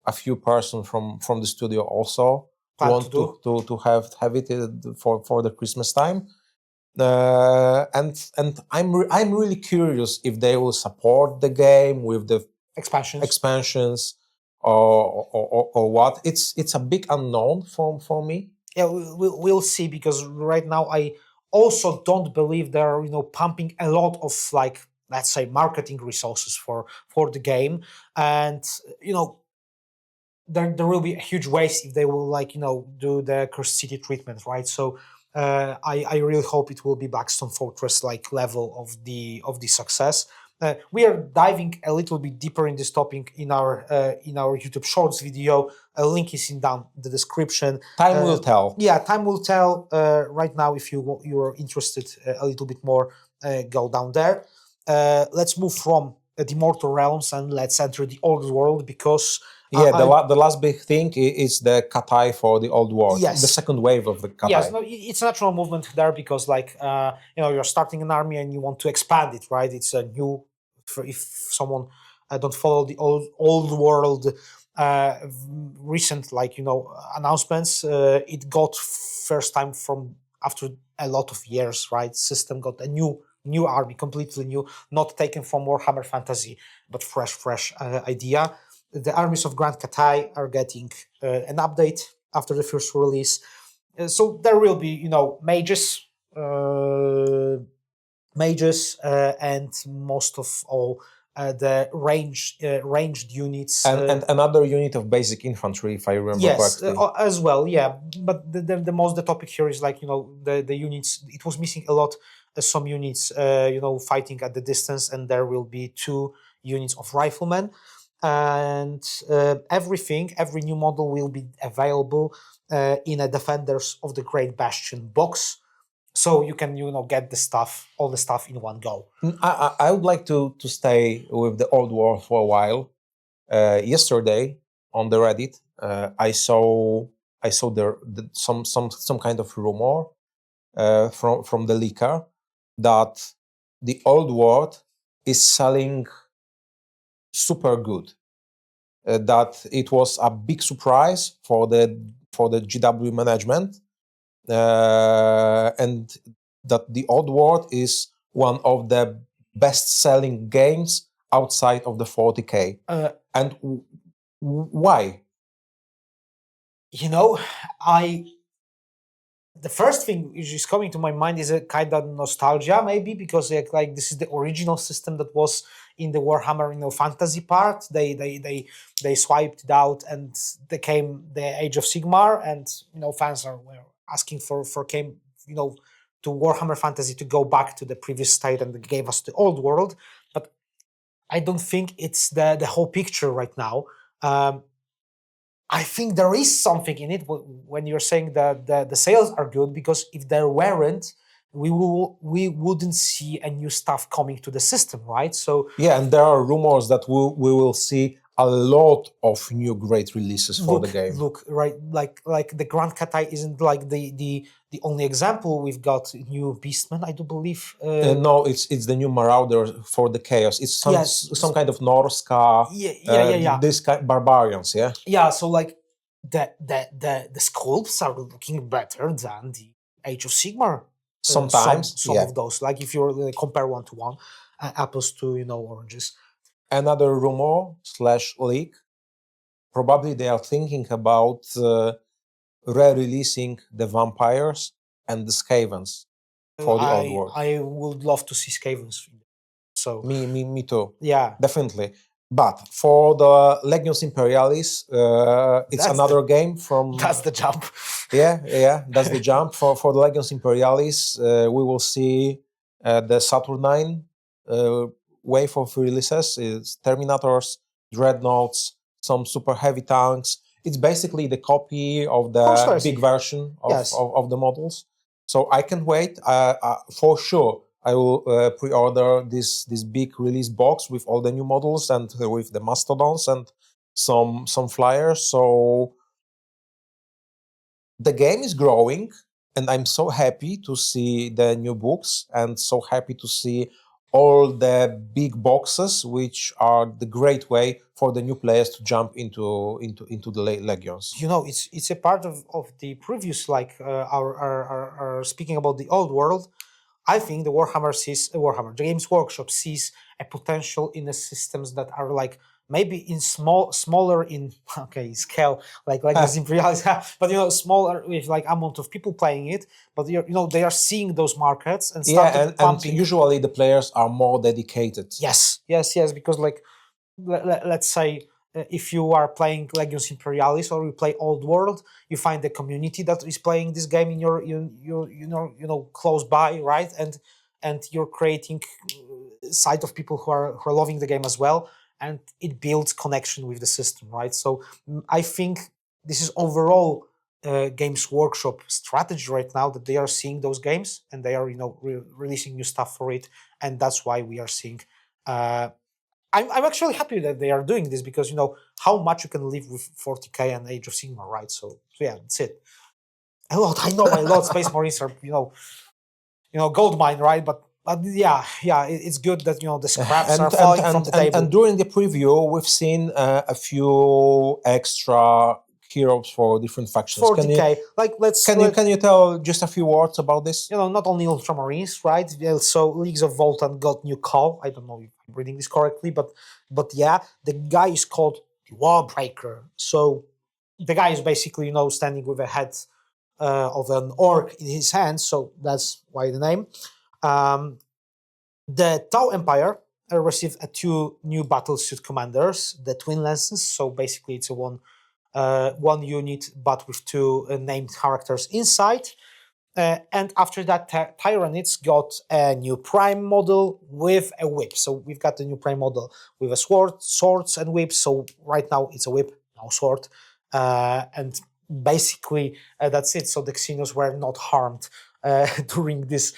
a few persons from the studio also want to have it for the Christmas time. And I'm really curious if they will support the game with the expansions, or what. It's a big unknown for me. Yeah, we'll see, because right now I also don't believe they're pumping a lot of, like, let's say, marketing resources for the game, and there will be a huge waste if they will, like, do the Cursed City treatment, right? So I really hope it will be Blackstone Fortress like level of the success. We are diving a little bit deeper in this topic in our YouTube Shorts video. A link is in down the description. Time will tell. Yeah, time will tell. Right now, if you're interested a little bit more, go down there. Let's move from the Mortal Realms and let's enter the Old World, because yeah, the last big thing is the Katai for the Old World. Yes. The second wave of the Katai. Yes, no, it's a natural movement there, because, like, you're starting an army and you want to expand it, right? It's a new. If someone don't follow the old world recent, like, announcements, it got first time from after a lot of years, right? System got a new army, completely new, not taken from Warhammer Fantasy, but fresh idea. The armies of Grand Katai are getting an update after the first release. So there will be, mages, and most of all the ranged units. And another unit of basic infantry, if I remember correctly. As well, yeah. But the topic here is, like, the units. It was missing a lot. Some units, fighting at the distance, and there will be 2 units of riflemen. And every new model will be available in a Defenders of the Great Bastion box, so you can get all the stuff in one go. I would like to stay with the Old World for a while. Yesterday on the Reddit, I saw some kind of rumor from the leaker that the Old World is selling super good. That it was a big surprise for the GW management, and that the Old World is one of the best-selling games outside of the 40K. And why? The first thing which is coming to my mind is a kind of nostalgia, maybe, because, like, this is the original system that was in the Warhammer fantasy part. They swiped it out and they came the Age of Sigmar, and fans were asking for came to Warhammer Fantasy to go back to the previous state, and they gave us the Old World. But I don't think it's the whole picture right now. I think there is something in it when you're saying that the sales are good, because if there weren't, we wouldn't see a new stuff coming to the system, right? So yeah, and there are rumors that we will see a lot of new great releases for the game. Look, right, like the Grand Katai isn't like the only example. We've got new Beastmen, I do believe. No, it's the new Marauder for the Chaos. It's some kind of Norska. Yeah. This kind barbarians, yeah. Yeah, so, like, the sculpts are looking better than the Age of Sigmar. Sometimes some of those, like, if you compare 1-to-1, apples to oranges. Another rumor / leak, probably they are thinking about re-releasing the vampires and the Skavens for the Old World. I would love to see Skavens. So me too. Yeah, definitely. But for the Legions Imperialis, it's another game from. That's the jump. Yeah, that's the jump. For the Legions Imperialis, we will see the Saturnine wave of releases. It's Terminators, Dreadnoughts, some super heavy tanks. It's basically the copy of the big version of the models. So I can't wait. For sure, I will pre-order this big release box with all the new models and with the mastodons and some flyers. So the game is growing, and I'm so happy to see the new books and so happy to see all the big boxes, which are the great way for the new players to jump into the Legions. It's a part of the previous, like, our speaking about the Old World. I think the Games Workshop sees a potential in the systems that are, like, maybe in smaller in scale, like Legacy Imperialis, but smaller with like amount of people playing it. But they are seeing those markets and started and pumping. usually the players are more dedicated. Yes, because like let's say if you are playing Legions Imperialis or you play Old World, you find the community that is playing this game in your close by, right? And you're creating side of people who are loving the game as well, and it builds connection with the system, right? So I think this is overall Games Workshop strategy right now, that they are seeing those games and they are releasing new stuff for it, and that's why we are seeing. I'm actually happy that they are doing this, because how much you can live with 40k and Age of Sigmar, right? So yeah, that's it. A lot, I know, a lot. Space Marines are gold mine, right? But yeah, it's good that the scraps are falling from the table. And during the preview, we've seen a few extra heroes for different factions. 40k, Can you tell just a few words about this? Not only Ultramarines, right? So Leagues of Votann got new call. I don't know if I'm reading this correctly, but yeah, the guy is called Warbreaker. So the guy is basically standing with a head of an orc in his hand. So that's why the name. The Tau Empire received two new battlesuit commanders, the Twin Lances. So basically, it's a one unit, but with two named characters inside. And after that, Tyranids got a new Prime model with a whip. So we've got the new Prime model with a swords and whips. So right now it's a whip, no sword. And basically that's it. So the Xenos were not harmed during this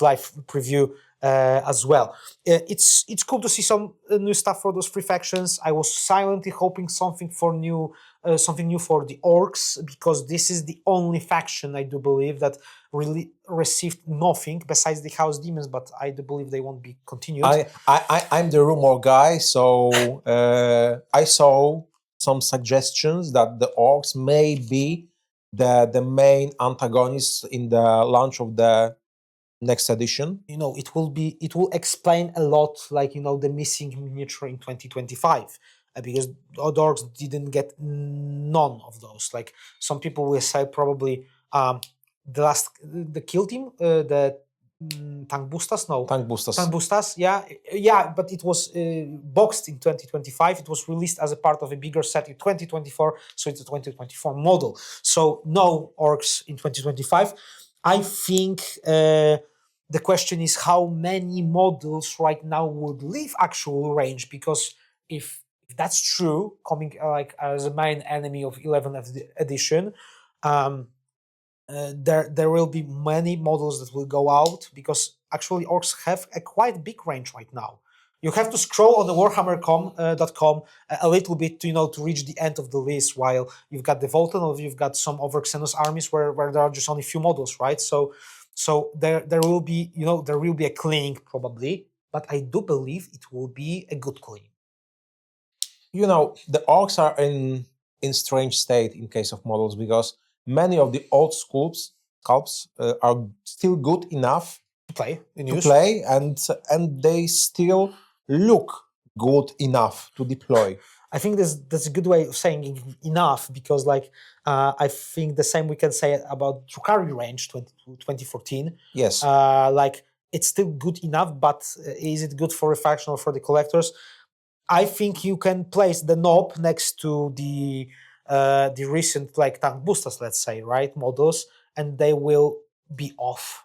live preview as well. It's cool to see some new stuff for those free factions. I was silently hoping something new for the Orcs, because this is the only faction, I do believe, that really received nothing besides the House Demons, but I do believe they won't be continued. I'm the rumor guy, so I saw some suggestions that the Orcs may be the main antagonists in the launch of the next edition. It will explain a lot, like the missing miniature in 2025, because the Orcs didn't get none of those. Like some people will say probably the kill team, the Tank Boostas, yeah, but it was boxed in 2025. It was released as a part of a bigger set in 2024, so it's a 2024 model. So no Orcs in 2025. I think the question is how many models right now would leave actual range, because if that's true, coming like as a main enemy of 11th edition, there will be many models that will go out, because actually Orcs have a quite big range right now. You have to scroll on the Warhammer.com a little bit to reach the end of the list, while you've got the Votann, or you've got some other Xenos armies where there are just only a few models, right? So there will be a cleaning probably, but I do believe it will be a good cleaning. The Orcs are in strange state in case of models, because many of the old sculpts are still good enough to play, and they still look good enough to deploy. I think that's a good way of saying enough, because I think the same we can say about Drukhari range 2014. Yes. It's still good enough, but is it good for a faction or for the collectors? I think you can place the knob next to the recent Tank Boosters, let's say, right, models, and they will be off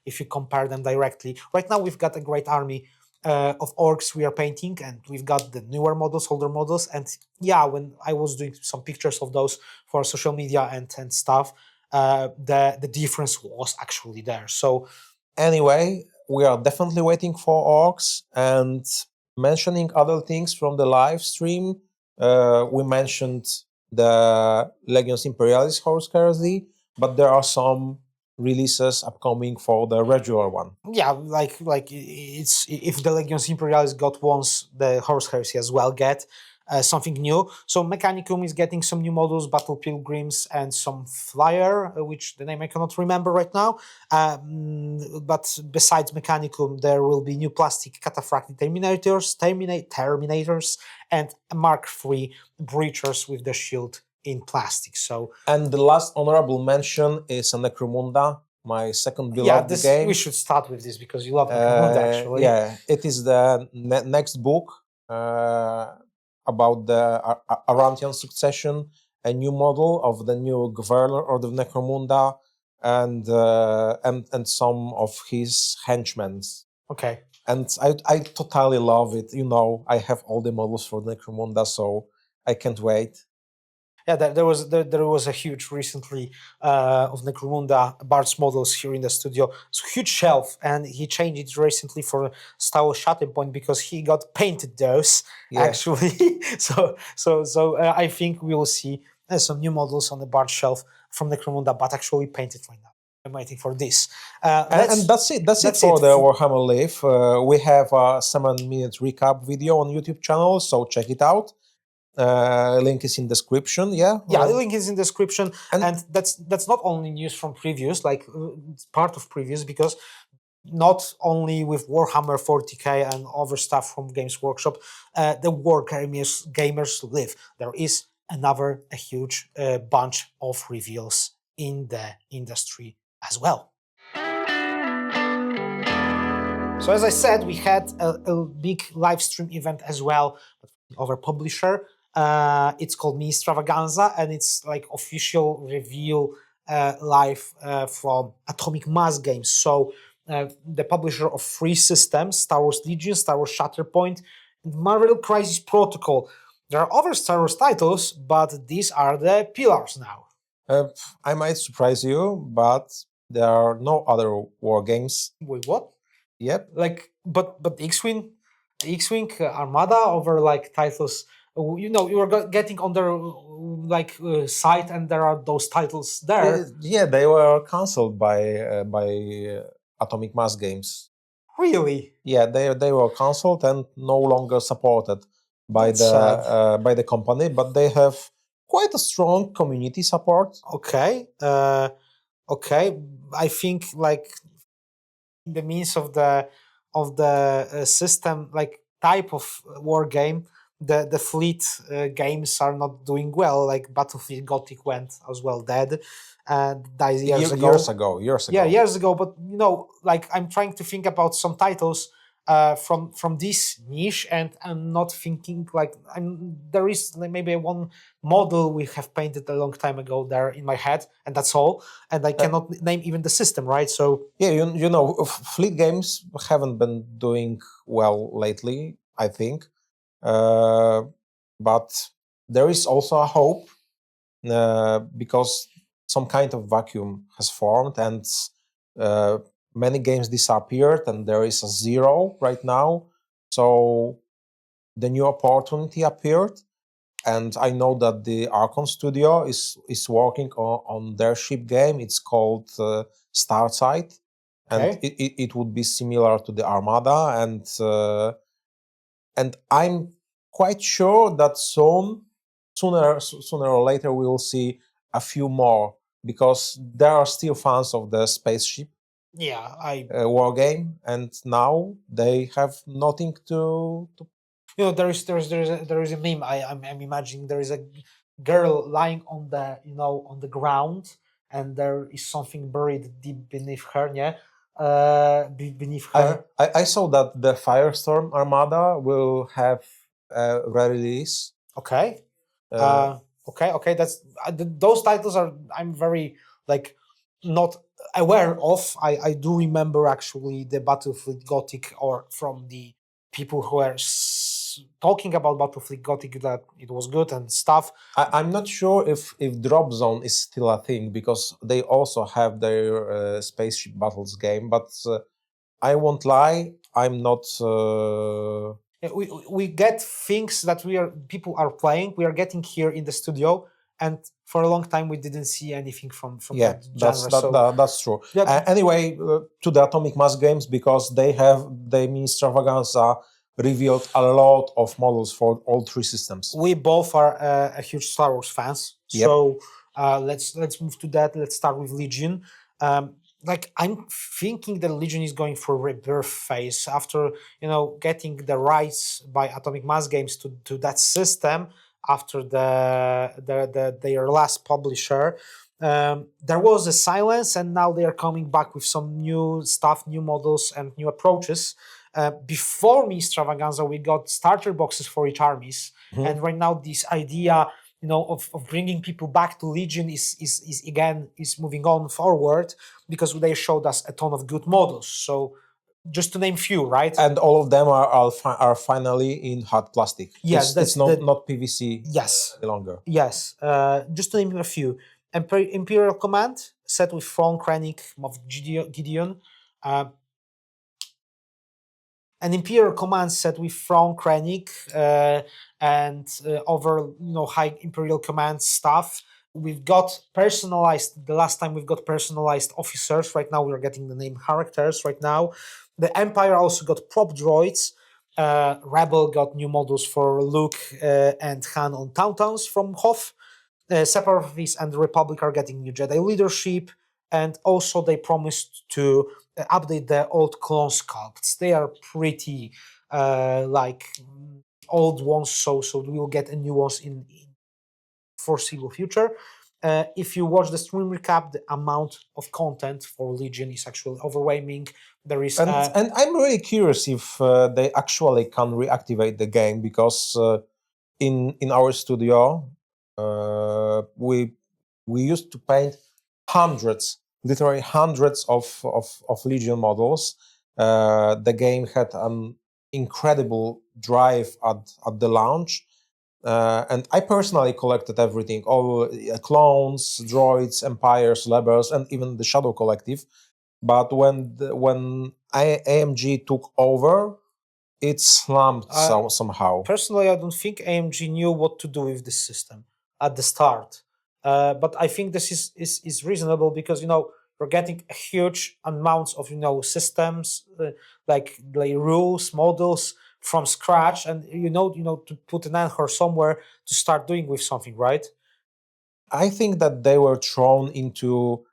if you compare them directly. Right now we've got a great army of Orcs we are painting, and we've got the newer models, older models, and yeah, when I was doing some pictures of those for social media and stuff, the difference was actually there. So anyway, we are definitely waiting for Orcs. And mentioning other things from the live stream, we mentioned the Legions Imperialis Horse Heresy, but there are some releases upcoming for the regular one. Yeah, like it's if the Legions Imperialis got once, the Horse Heresy as well get. something new. So Mechanicum is getting some new models, Battle Pilgrims, and some Flyer, which the name I cannot remember right now. But besides Mechanicum, there will be new plastic Cataphractic Terminators, and Mark III Breachers with the shield in plastic. So, And the last honorable mention is a Necromunda, my second beloved game. We should start with this because you love Necromunda, actually. Yeah, it is the next book about the Arantian succession, a new model of the new governor of the Necromunda, and some of his henchmen. Okay. And I totally love it. I have all the models for Necromunda, so I can't wait. Yeah, there was a huge recently of Necromunda Bart's models here in the studio. It's a huge shelf, and he changed it recently for style Shatterpoint because he got painted those actually. so I think we will see some new models on the Bart shelf from Necromunda, but actually painted right now. I'm waiting for this. And that's it. That's it for the Warhammer Live. We have a 7-minute recap video on YouTube channel, so check it out. Link is in description. The link is in description, and that's not only news from previews, like it's part of previews, because not only with Warhammer 40k and other stuff from Games Workshop, the Wargamers Live. There is a huge bunch of reveals in the industry as well. So as I said, we had a big live stream event as well of our publisher. It's called Ministravaganza, and it's like official reveal live from Atomic Mass Games. So the publisher of 3 systems, Star Wars Legion, Star Wars Shatterpoint, and Marvel Crisis Protocol. There are other Star Wars titles, but these are the pillars now. I might surprise you, but there are no other war games. Wait, what? Yep. But X-Wing Armada, over like titles. You are getting on their site, and there are those titles there. They were cancelled by Atomic Mass Games. Really? Yeah, they were cancelled and no longer supported by the company, but they have quite a strong community support. Okay. I think in the means of the system, type of war game, the fleet games are not doing well. Like Battlefield Gothic went as well dead, and died years ago. Yeah, years ago. But I'm trying to think about some titles from this niche, and I'm not thinking there is maybe one model we have painted a long time ago there in my head, and that's all. And I cannot name even the system, right? So fleet games haven't been doing well lately, I think. But there is also a hope because some kind of vacuum has formed, and many games disappeared, and there is a zero right now. So the new opportunity appeared, and I know that the Archon Studio is working on their ship game. It's called Starsight, and it would be similar to the Armada, and I'm quite sure that sooner or later we will see a few more, because there are still fans of the spaceship war game, and now they have nothing to. There is a meme. I'm imagining there is a girl lying on the ground, and there is something buried deep beneath her. Beneath her. I saw that the Firestorm Armada will have a release. Okay. Okay. That's those titles are I'm very not aware of. I do remember actually the Battlefield Gothic, or from the people who are talking about Battlefield Gothic, that it was good and stuff. I'm not sure if Drop Zone is still a thing, because they also have their spaceship battles game, but I won't lie, I'm not. We get things that people are playing. We are getting here in the studio, and for a long time we didn't see anything from that genre. That's true. Anyway, to the Atomic Mass Games, because they have the Ministravaganza revealed a lot of models for all three systems. We both are a huge Star Wars fans, Yep. so let's move to that. Let's start with Legion. Like I'm thinking that Legion is going for rebirth phase after getting the rights by Atomic Mass Games to that system after their last publisher. There was a silence, and now they are coming back with some new stuff, new models, and new approaches. Before Ministravaganza, we got starter boxes for each armies, and right now this idea, of bringing people back to Legion is moving on forward because they showed us a ton of good models. So, just to name few, right? And all of them are finally in hard plastic. Yes, it's not PVC. Yes, any longer. Yes, just to name a few. Imperial Command set with Thrawn, Krennic, Moff Gideon. An Imperial Command set with Thrawn, Krennic, and other high Imperial Command stuff. We've got personalized. The last time we've got personalized officers. Right now we're getting the name characters. Right now, the Empire also got prop droids. Rebel got new models for Luke and Han on Tauntauns from Hoth. Separatists and the Republic are getting new Jedi leadership, and also they promised to update the old clone sculpts. They are pretty old ones, so we'll get a new ones in foreseeable future. If you watch the stream recap, the amount of content for Legion is actually overwhelming. There is, and I'm really curious if they actually can reactivate the game, because in our studio we used to paint literally hundreds of Legion models. The game had an incredible drive at the launch. And I personally collected everything, all clones, droids, empires, rebels, and even the Shadow Collective. But when AMG took over, it slumped somehow. Personally, I don't think AMG knew what to do with this system at the start. But I think this is reasonable because you're getting a huge amounts of systems like rules, models from scratch, and to put an anchor somewhere to start doing with something, right? I think that they were thrown into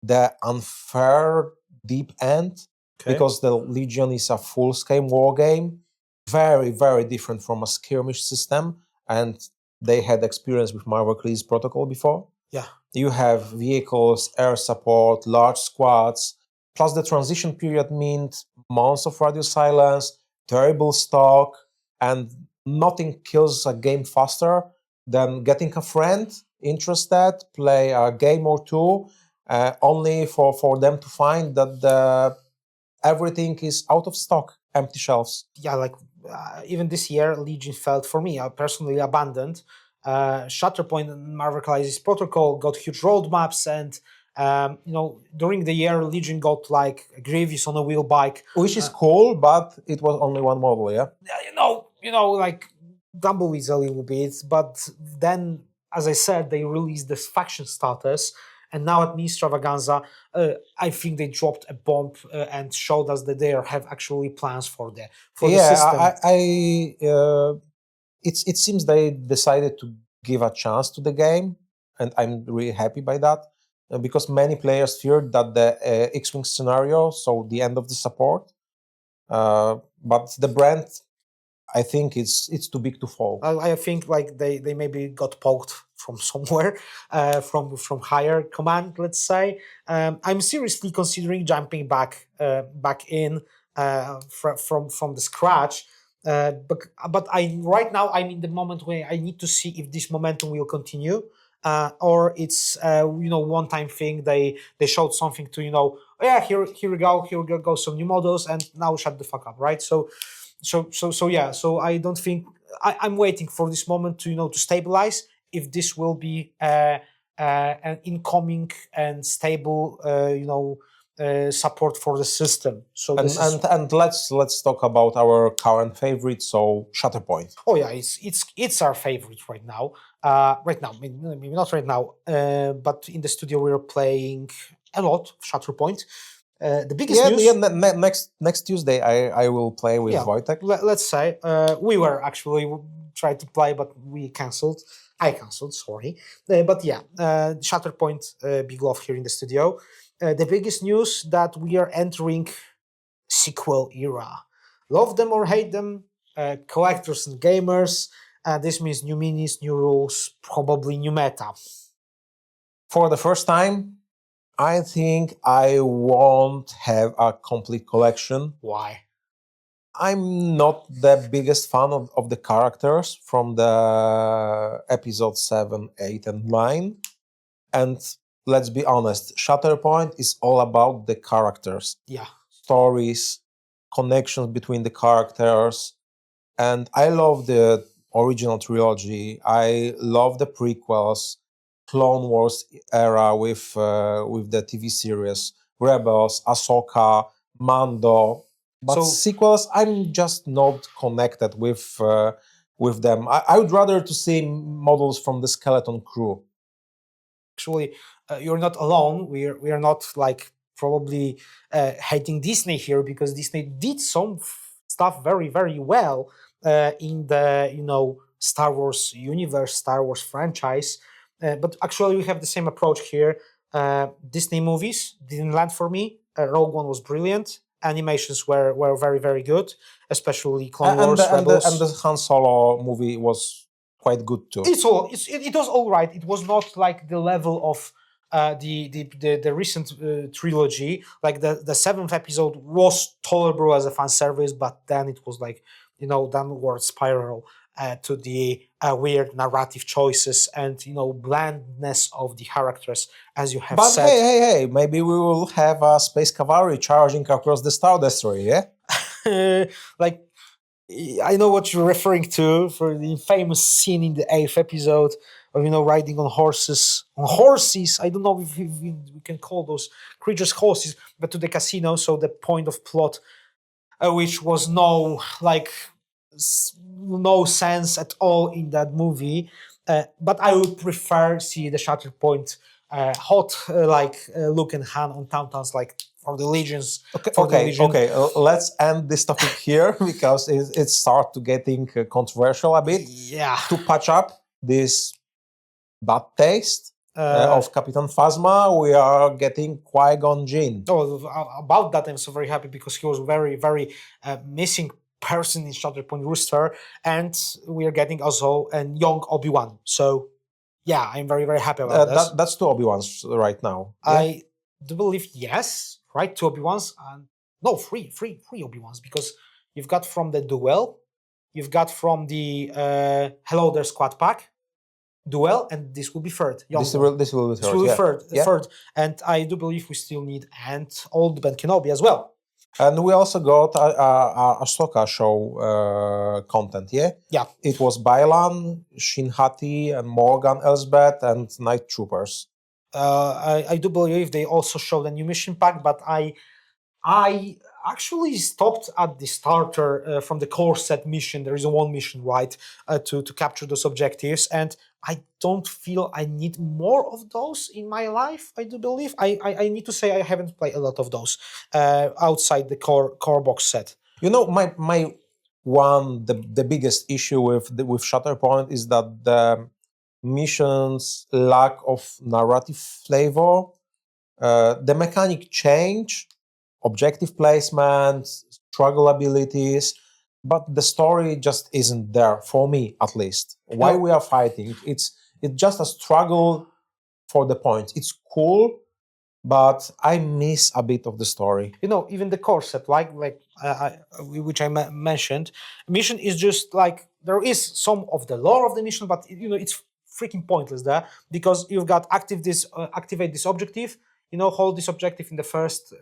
the unfair deep end, because the Legion is a full-scale war game, very, very different from a skirmish system, and they had experience with Marvel Crisis Protocol before. Yeah. You have vehicles, air support, large squads, plus the transition period meant months of radio silence, terrible stock, and nothing kills a game faster than getting a friend interested, play a game or two, only for them to find that everything is out of stock, empty shelves. Yeah, even this year, Legion felt for me personally abandoned. Shatterpoint and Marvel Crisis Protocol got huge roadmaps, and during the year, Legion got like a Grievous on a wheel bike, which is cool, but it was only one model. Yeah, like Tumbleweeds a little bit, but then, as I said, they released this faction status. And now at Ministravaganza, I think they dropped a bomb and showed us that they have actually plans for the system. It seems they decided to give a chance to the game, and I'm really happy by that, because many players feared that the X-Wing scenario, so the end of the support, but the brand, I think it's too big to fall. I think they maybe got poked from somewhere, from higher command, let's say. I'm seriously considering jumping back in from the scratch. But right now I'm in the moment where I need to see if this momentum will continue, or it's one-time thing. They showed something to here we go some new models, and now shut the fuck up, right? So I don't think I'm waiting for this moment to stabilize. If this will be an incoming and stable support for the system. So and let's talk about our current favorite, so Shatterpoint. Oh yeah, it's our favorite right now. Maybe not right now, but in the studio we're playing a lot of Shatterpoint. The biggest news. Next Tuesday, I will play with Wojtek. Let's say we were actually tried to play, but we cancelled. I cancelled, sorry. But yeah, Shatterpoint, big love here in the studio. The biggest news that we are entering sequel era. Love them or hate them, collectors and gamers. This means new minis, new rules, probably new meta. For the first time, I think I won't have a complete collection. Why? I'm not the biggest fan of the characters from the episode 7, 8, and 9. And let's be honest, Shatterpoint is all about the characters. Yeah. Stories, connections between the characters. And I love the original trilogy. I love the prequels, Clone Wars era with the TV series, Rebels, Ahsoka, Mando. But sequels, I'm just not connected with them. I would rather to see models from the Skeleton Crew. Actually, you're not alone. We are not like probably hating Disney here, because Disney did some stuff very, very well in the Star Wars universe, Star Wars franchise. But actually, we have the same approach here. Disney movies didn't land for me. Rogue One was brilliant. Animations were very, very good, especially Clone Wars, Rebels. And the Han Solo movie was quite good too. It was all right. It was not like the level of the recent trilogy. Like the 7th episode was tolerable as a fan service, but then it was like downward spiral to the weird narrative choices and blandness of the characters, as you have said. But hey, maybe we will have a space cavalry charging across the Star Destroyer, yeah? Like, I know what you're referring to for the famous scene in the 8th episode of riding on horses. I don't know if we can call those creatures horses, but to the casino. So the point of plot, which was no sense at all in that movie. But I would prefer see the Shatterpoint hot look and hand on Towntowns like for the Legions. Okay. Let's end this topic here because it starts to getting controversial a bit. Yeah. To patch up this bad taste of Captain Phasma, we are getting Qui-Gon Jinn. About that, I'm so very happy because he was very, very missing person in Shatterpoint Rooster, and we are getting also a young Obi-Wan. So, yeah, I'm very, very happy about this. That's 2 Obi-Wans right now. Yeah? I do believe, yes, right, 2 Obi-Wans, and no, 3 Obi-Wans, because you've got from the Duel, you've got from the Hello There Squad Pack, Duel, and this will be third. This will be third. Third, and I do believe we still need old Ben Kenobi as well. And we also got a Ahsoka show content, yeah? Yeah. It was Bailan, Shin Hati, and Morgan Elsbeth, and Night Troopers. I do believe they also showed a new mission pack, but I actually stopped at the starter from the core set mission. There is one mission, right, to capture those objectives, and I don't feel I need more of those in my life. I do believe I need to say I haven't played a lot of those outside the core box set. My the biggest issue with Shatterpoint is that the missions lack of narrative flavor. The mechanic change, objective placement, struggle abilities, but the story just isn't there for me, at least. Why we are fighting? It's just a struggle for the points. It's cool, but I miss a bit of the story. Even the core set, which I mentioned, mission is just like there is some of the lore of the mission, but it's freaking pointless there because you've got activate this objective. Hold this objective in the first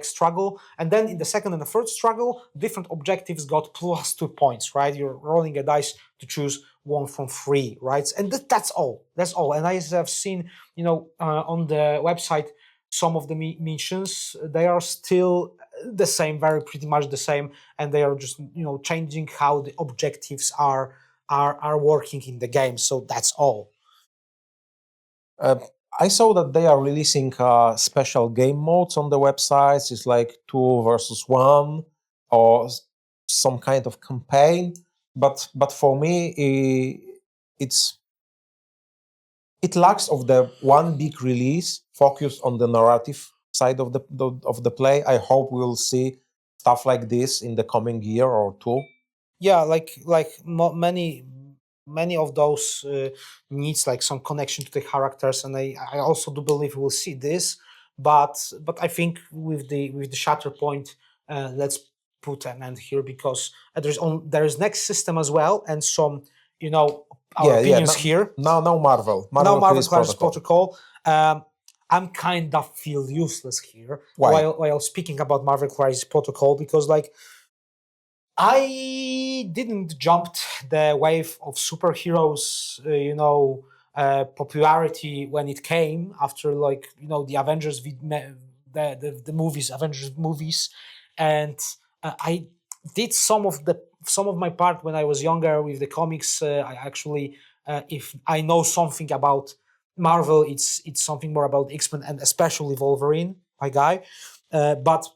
struggle, and then in the second and the third struggle, different objectives got +2 points, right? You're rolling a dice to choose one from 3, right? And that's all. That's all. And I have seen, on the website, some of the missions, they are still the same, very pretty much the same, and they are just changing how the objectives are working in the game. So that's all. I saw that they are releasing special game modes on the websites. It's like 2 versus 1 or some kind of campaign. But for me, it lacks of the one big release focused on the narrative side of the play. I hope we'll see stuff like this in the coming year or two. Yeah, many of those needs like some connection to the characters, and I also do believe we'll see this. But I think with the Shatterpoint, let's put an end here, because there is next system as well, and some our opinions here. Now Marvel Crisis Protocol. I'm kind of feel useless here. Why? While speaking about Marvel Crisis Protocol, because like I didn't jump the wave of superheroes, popularity when it came after the Avengers, the movies, Avengers movies, and I did some of my part when I was younger with the comics. I actually, if I know something about Marvel, it's something more about X-Men and especially Wolverine, my guy. But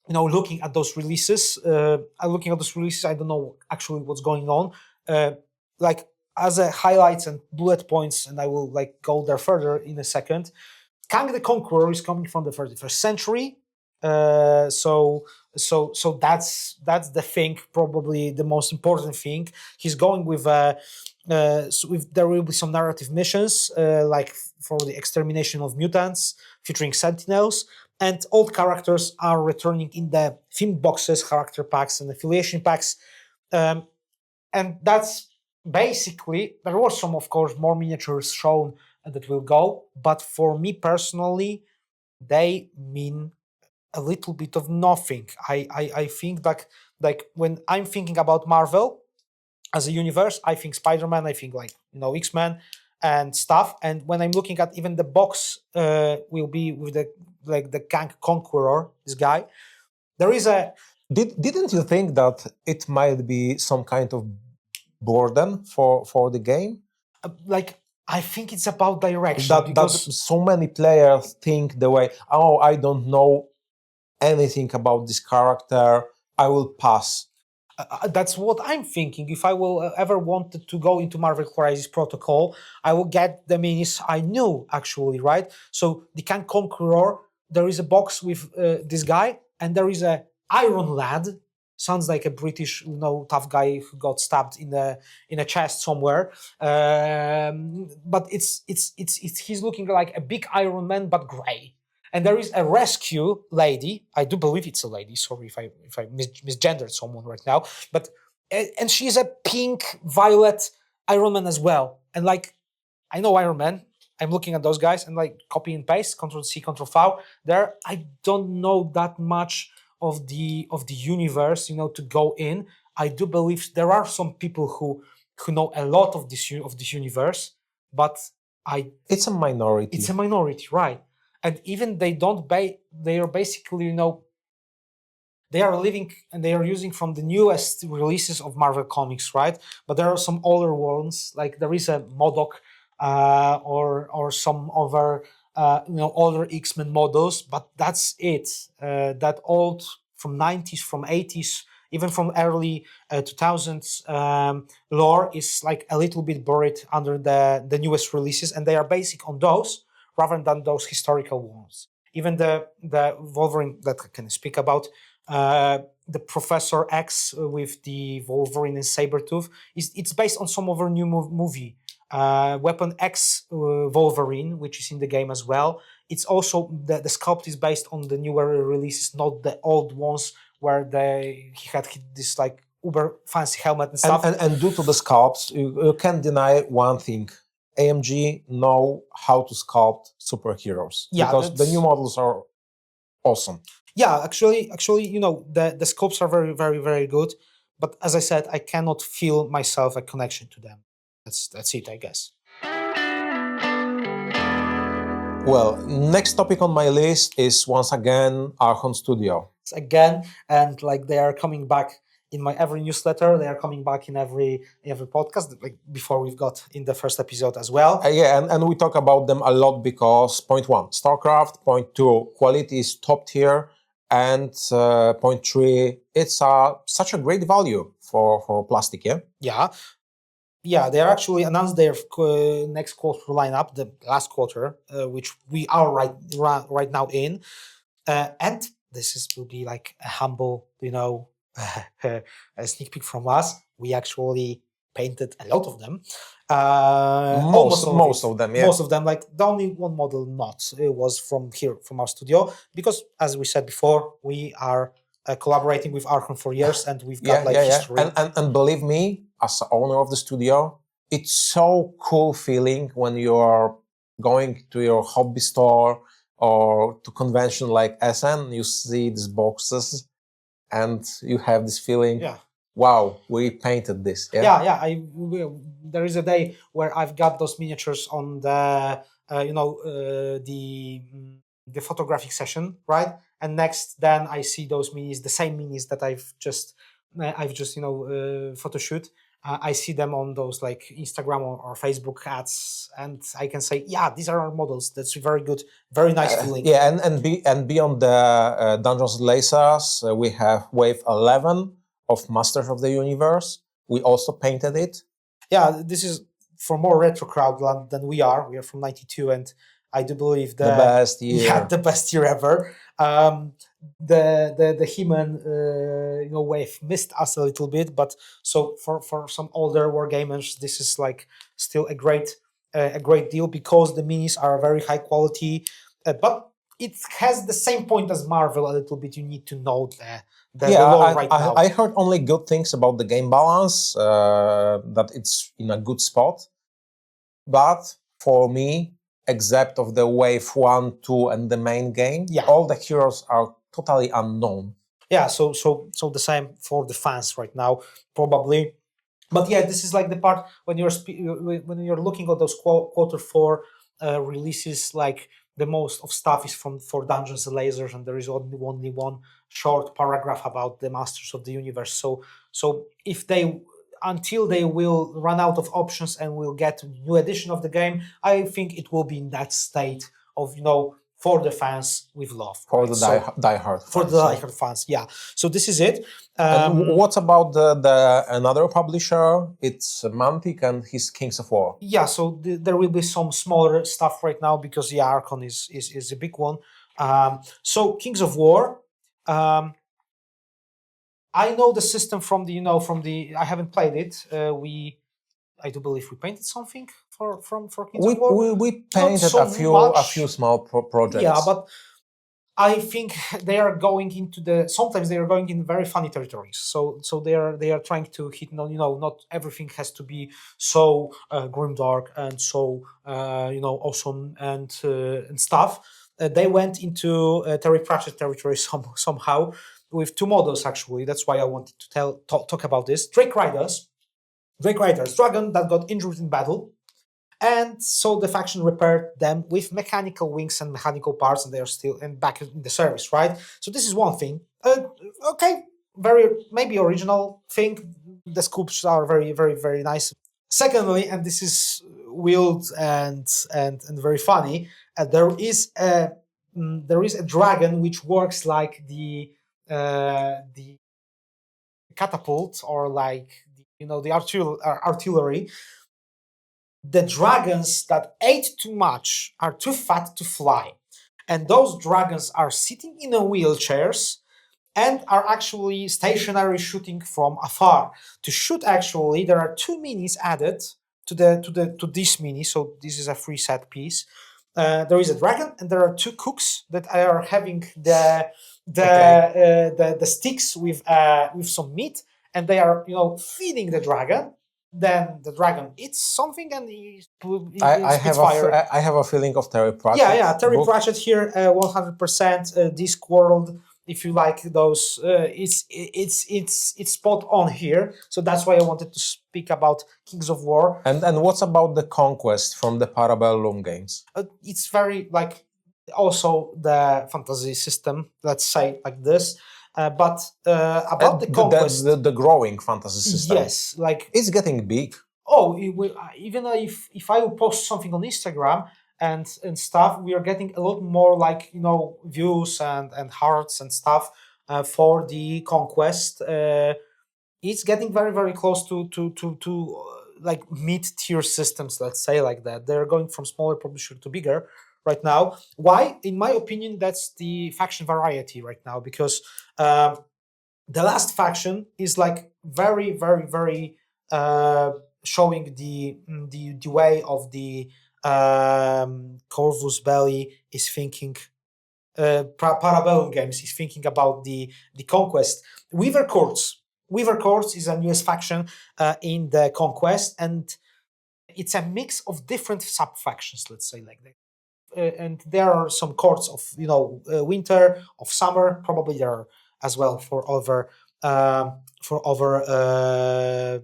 looking at those releases, I don't know actually what's going on. Like as a highlights and bullet points, and I will go there further in a second. Kang the Conqueror is coming from the 31st century. So that's the thing, probably the most important thing. He's going with there will be some narrative missions, like for the extermination of mutants, featuring sentinels, and old characters are returning in the theme boxes, character packs, and affiliation packs. And that's basically, there was some, of course, more miniatures shown that will go, but for me personally, they mean a little bit of nothing. I think like when I'm thinking about Marvel as a universe, I think Spider-Man, I think X-Men and stuff. And when I'm looking at even the box, will be with the Kang Conqueror, this guy. There is a. Didn't you think that it might be some kind of burden for the game? I think it's about direction. That so many players think the way, oh, I don't know anything about this character, I will pass. That's what I'm thinking. If I will ever wanted to go into Marvel Crisis Protocol, I will get the minis I knew actually, right? So the Kang Conqueror, there is a box with this guy, and there is a Iron Lad. Sounds like a British, tough guy who got stabbed in a chest somewhere. But it's he's looking like a big Iron Man, but grey. And there is a rescue lady. I do believe it's a lady. Sorry if I misgendered someone right now. But and she's a pink, violet Iron Man as well. And I know Iron Man. I'm looking at those guys and copy and paste, Control C, Control V. There, I don't know that much of the universe, to go in. I do believe there are some people who know a lot of this universe, but it's a minority. It's a minority, right? And even they don't they are basically, they are living and they are using from the newest releases of Marvel Comics, right? But there are some older ones, like there is a MODOK or some other older X-Men models, but that's it. That old from 90s, from 80s, even from early 2000s lore is a little bit buried under the newest releases, and they are basic on those rather than those historical ones. Even the Wolverine that I can speak about, the Professor X with the Wolverine and Sabretooth, it's based on some other new movie. Weapon X Wolverine, which is in the game as well. It's also the sculpt is based on the newer releases, not the old ones where he had this uber fancy helmet and stuff. And due to the sculpts, you can't deny one thing. AMG know how to sculpt superheroes, because the new models are awesome. Yeah, actually, the sculpts are very, very, very good. But as I said, I cannot feel myself a connection to them. That's it, I guess. Well, next topic on my list is once again Archon Studio. Again, and they are coming back in my every newsletter. They are coming back in every podcast, like before we've got in the first episode as well. Yeah, and we talk about them a lot because point 1, Starcraft. Point 2, quality is top tier. And point 3, it's such a great value for plastic, yeah? Yeah, they actually announced their next quarter lineup, the last quarter, which we are right now in. And this will be like a humble, a sneak peek from us. We actually painted a lot of them. Most of them, yeah. Most of them, like the only one model not. It was from our studio, because as we said before, we are collaborating with Archon for years, and we've got history. And believe me, as owner of the studio, it's so cool feeling when you are going to your hobby store or to convention like Essen, you see these boxes and you have this feeling, wow, we painted this. There is a day where I've got those miniatures on the the photographic session, right? And next, then I see those minis, the same minis that I've just photo shoot. I see them on those like Instagram or Facebook ads, and I can say, yeah, these are our models. That's very good, very nice feeling. And beyond the Dungeons and Lasers, we have Wave 11 of Masters of the Universe. We also painted it. Yeah, this is for more retro crowd than we are. We are from '92, and I do believe the best year. Yeah, the best year ever. The He-Man wave missed us a little bit, but so for some older wargamers, this is like still a great deal, because the minis are very high quality, but it has the same point as Marvel a little bit. You need to know the lore right now. I heard only good things about the game balance, that it's in a good spot, but for me, except of the wave 1, 2, and the main game, all the heroes are totally unknown. Yeah, so the same for the fans right now, probably. But yeah, this is like the part when you're looking at those quarter 4 releases. Like the most of stuff is for Dungeons and Lasers, and there is only one short paragraph about the Masters of the Universe. So if until they will run out of options and we'll get new edition of the game, I think it will be in that state of, for the fans with love. For the diehard fans. For the diehard fans, yeah. So this is it. And what about the another publisher? It's Mantic and his Kings of War. Yeah, so there will be some smaller stuff right now, because the Archon is a big one. So Kings of War, I know the system from I haven't played it. I do believe we painted something for Kings of War. We painted a few small projects. Yeah, but I think they are going sometimes they are going in very funny territories. So they are trying to hit. Not everything has to be so grimdark and so awesome and stuff. They went into Terry Pratchett territory somehow, with 2 models actually. That's why I wanted to talk about this. Drake Riders, dragon that got injured in battle, and so the faction repaired them with mechanical wings and mechanical parts, and they are still back in the service, right? So this is one thing. Okay, very maybe original thing. The scoops are very, very, very nice. Secondly, and this is wild and very funny, there is a dragon which works like the catapult, or like the artillery. The dragons that ate too much are too fat to fly, and those dragons are sitting in wheelchairs and are actually stationary, shooting from afar. To shoot, actually, there are 2 minis added to this mini, so this is a free set piece. There is a dragon, and there are 2 cooks that are having the sticks with some meat, and they are feeding the dragon. Then the dragon eats something, and I have a feeling of Terry Pratchett. Yeah, Terry Pratchett here, 100%. Discworld, if you like those, it's spot on here. So that's why I wanted to speak about Kings of War. And what's about the Conquest from the Parabellum games? It's very like also the fantasy system. Let's say like this. But about the Conquest, the growing fantasy system. yes, like It's getting big. even if I will post something on Instagram and stuff, we are getting a lot more like views and hearts and stuff for the Conquest. It's getting very very close to like mid-tier systems, let's say like that. They're going from smaller publisher to bigger right now. Why? In my opinion, that's the faction variety right now, because the last faction is like very very very showing the way of the Corvus Belli is thinking. Parabellum Games is thinking about the Conquest. Weaver Courts. Weaver Courts is a newest faction in the Conquest, and it's a mix of different sub factions. Let's say like that. And there are some courts of winter, of summer. Probably there are as well for other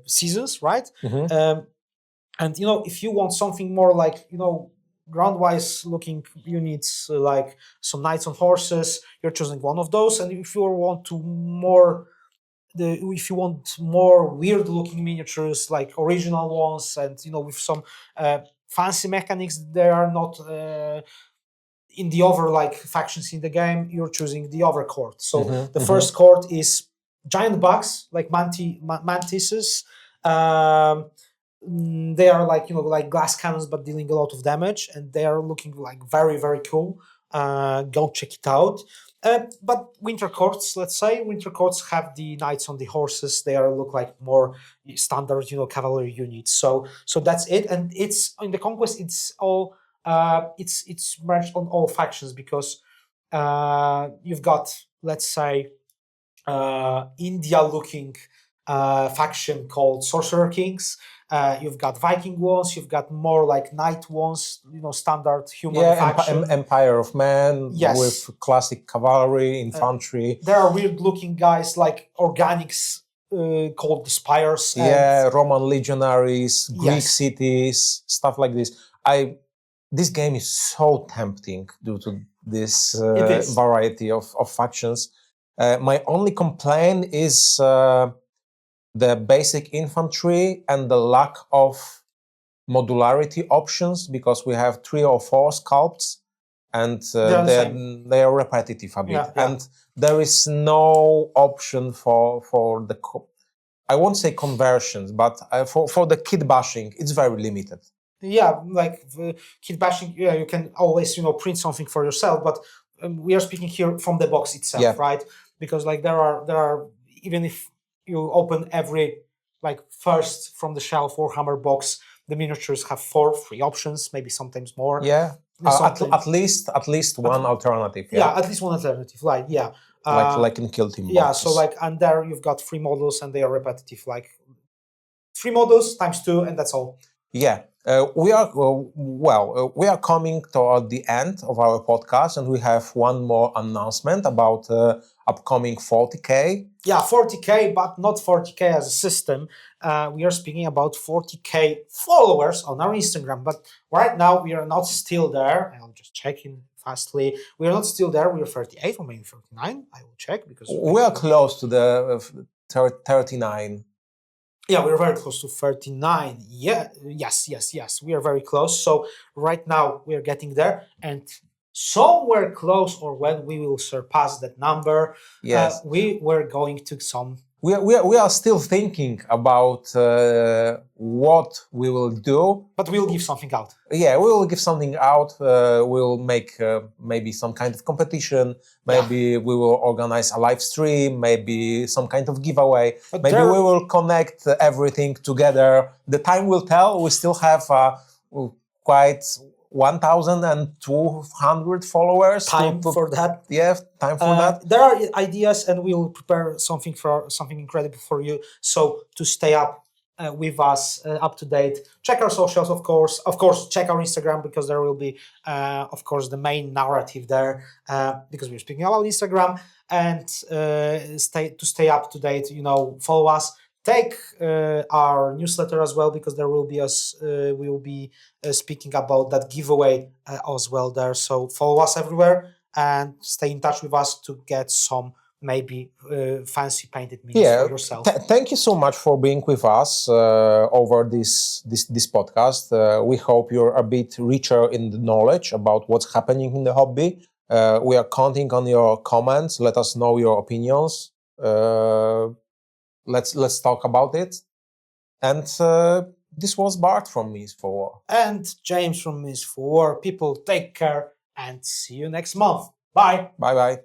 seasons, right? And if you want something more like ground-wise looking units, like some knights on horses, you're choosing one of those. And if you want more weird-looking miniatures, like original ones, and with some fancy mechanics, they are not in the other like factions in the game. You're choosing the other court. So the first court is giant bugs, like mantises. They are like glass cannons, but dealing a lot of damage, and they are looking like very very cool. Go check it out. But winter courts, let's say, winter courts have the knights on the horses. They look like more standard, cavalry units. So that's it. And it's in the Conquest. It's all it's merged on all factions, because you've got, let's say, India-looking faction called Sorcerer Kings. You've got Viking ones. You've got more like knight ones. Standard human faction. Empire of Man. Yes. With classic cavalry, infantry. There are weird-looking guys like organics called the Spires. Roman legionaries, Greek cities, stuff like this. This game is so tempting due to this variety of factions. My only complaint is the basic infantry and the lack of modularity options, because we have 3 or 4 sculpts, and they are repetitive a bit. And there is no option for the I won't say conversions, but for the kit bashing, it's very limited. Yeah, like kit bashing, you can always print something for yourself, but we are speaking here from the box itself, right? Because like there are even if you open every like first from the shelf Warhammer box, the miniatures have 3 options, maybe sometimes more. At least one alternative. At least one alternative, like like in Kill Team boxes. So like, and there you've got 3 models, and they are repetitive, like 3 models times 2, and that's all. We are coming toward the end of our podcast, and we have one more announcement about upcoming 40K. 40K, but not 40K as a system. We are speaking about 40K followers on our Instagram, but right now we are not still there. I'll just check in fastly. We are not still there. We are 38 or maybe 39. I will check, because we are close to the 39. We're very close to 39. Yes. We are very close. So right now we are getting there, and somewhere close, or when we will surpass that number, we were going to some. We are still thinking about what we will do. But we'll give something out. We will give something out. We'll make maybe some kind of competition. Maybe we will organize a live stream. Maybe some kind of giveaway. But maybe we will connect everything together. The time will tell. We still have quite 1,200 followers. Time for that. Time for that. There are ideas, and we will prepare something incredible for you. So to stay up with us, up to date, check our socials, of course. Check our Instagram, because there will be, of course, the main narrative there, because we're speaking about Instagram. And stay up to date. Follow us. Take our newsletter as well, because there will be we will be speaking about that giveaway as well there. So follow us everywhere and stay in touch with us to get some maybe fancy painted minis for yourself. Thank you so much for being with us over this podcast. We hope you're a bit richer in the knowledge about what's happening in the hobby. We are counting on your comments. Let us know your opinions. Let's talk about it. And this was Bart from Miss for War. And James from Miss for War. People, take care and see you next month. Bye. Bye bye.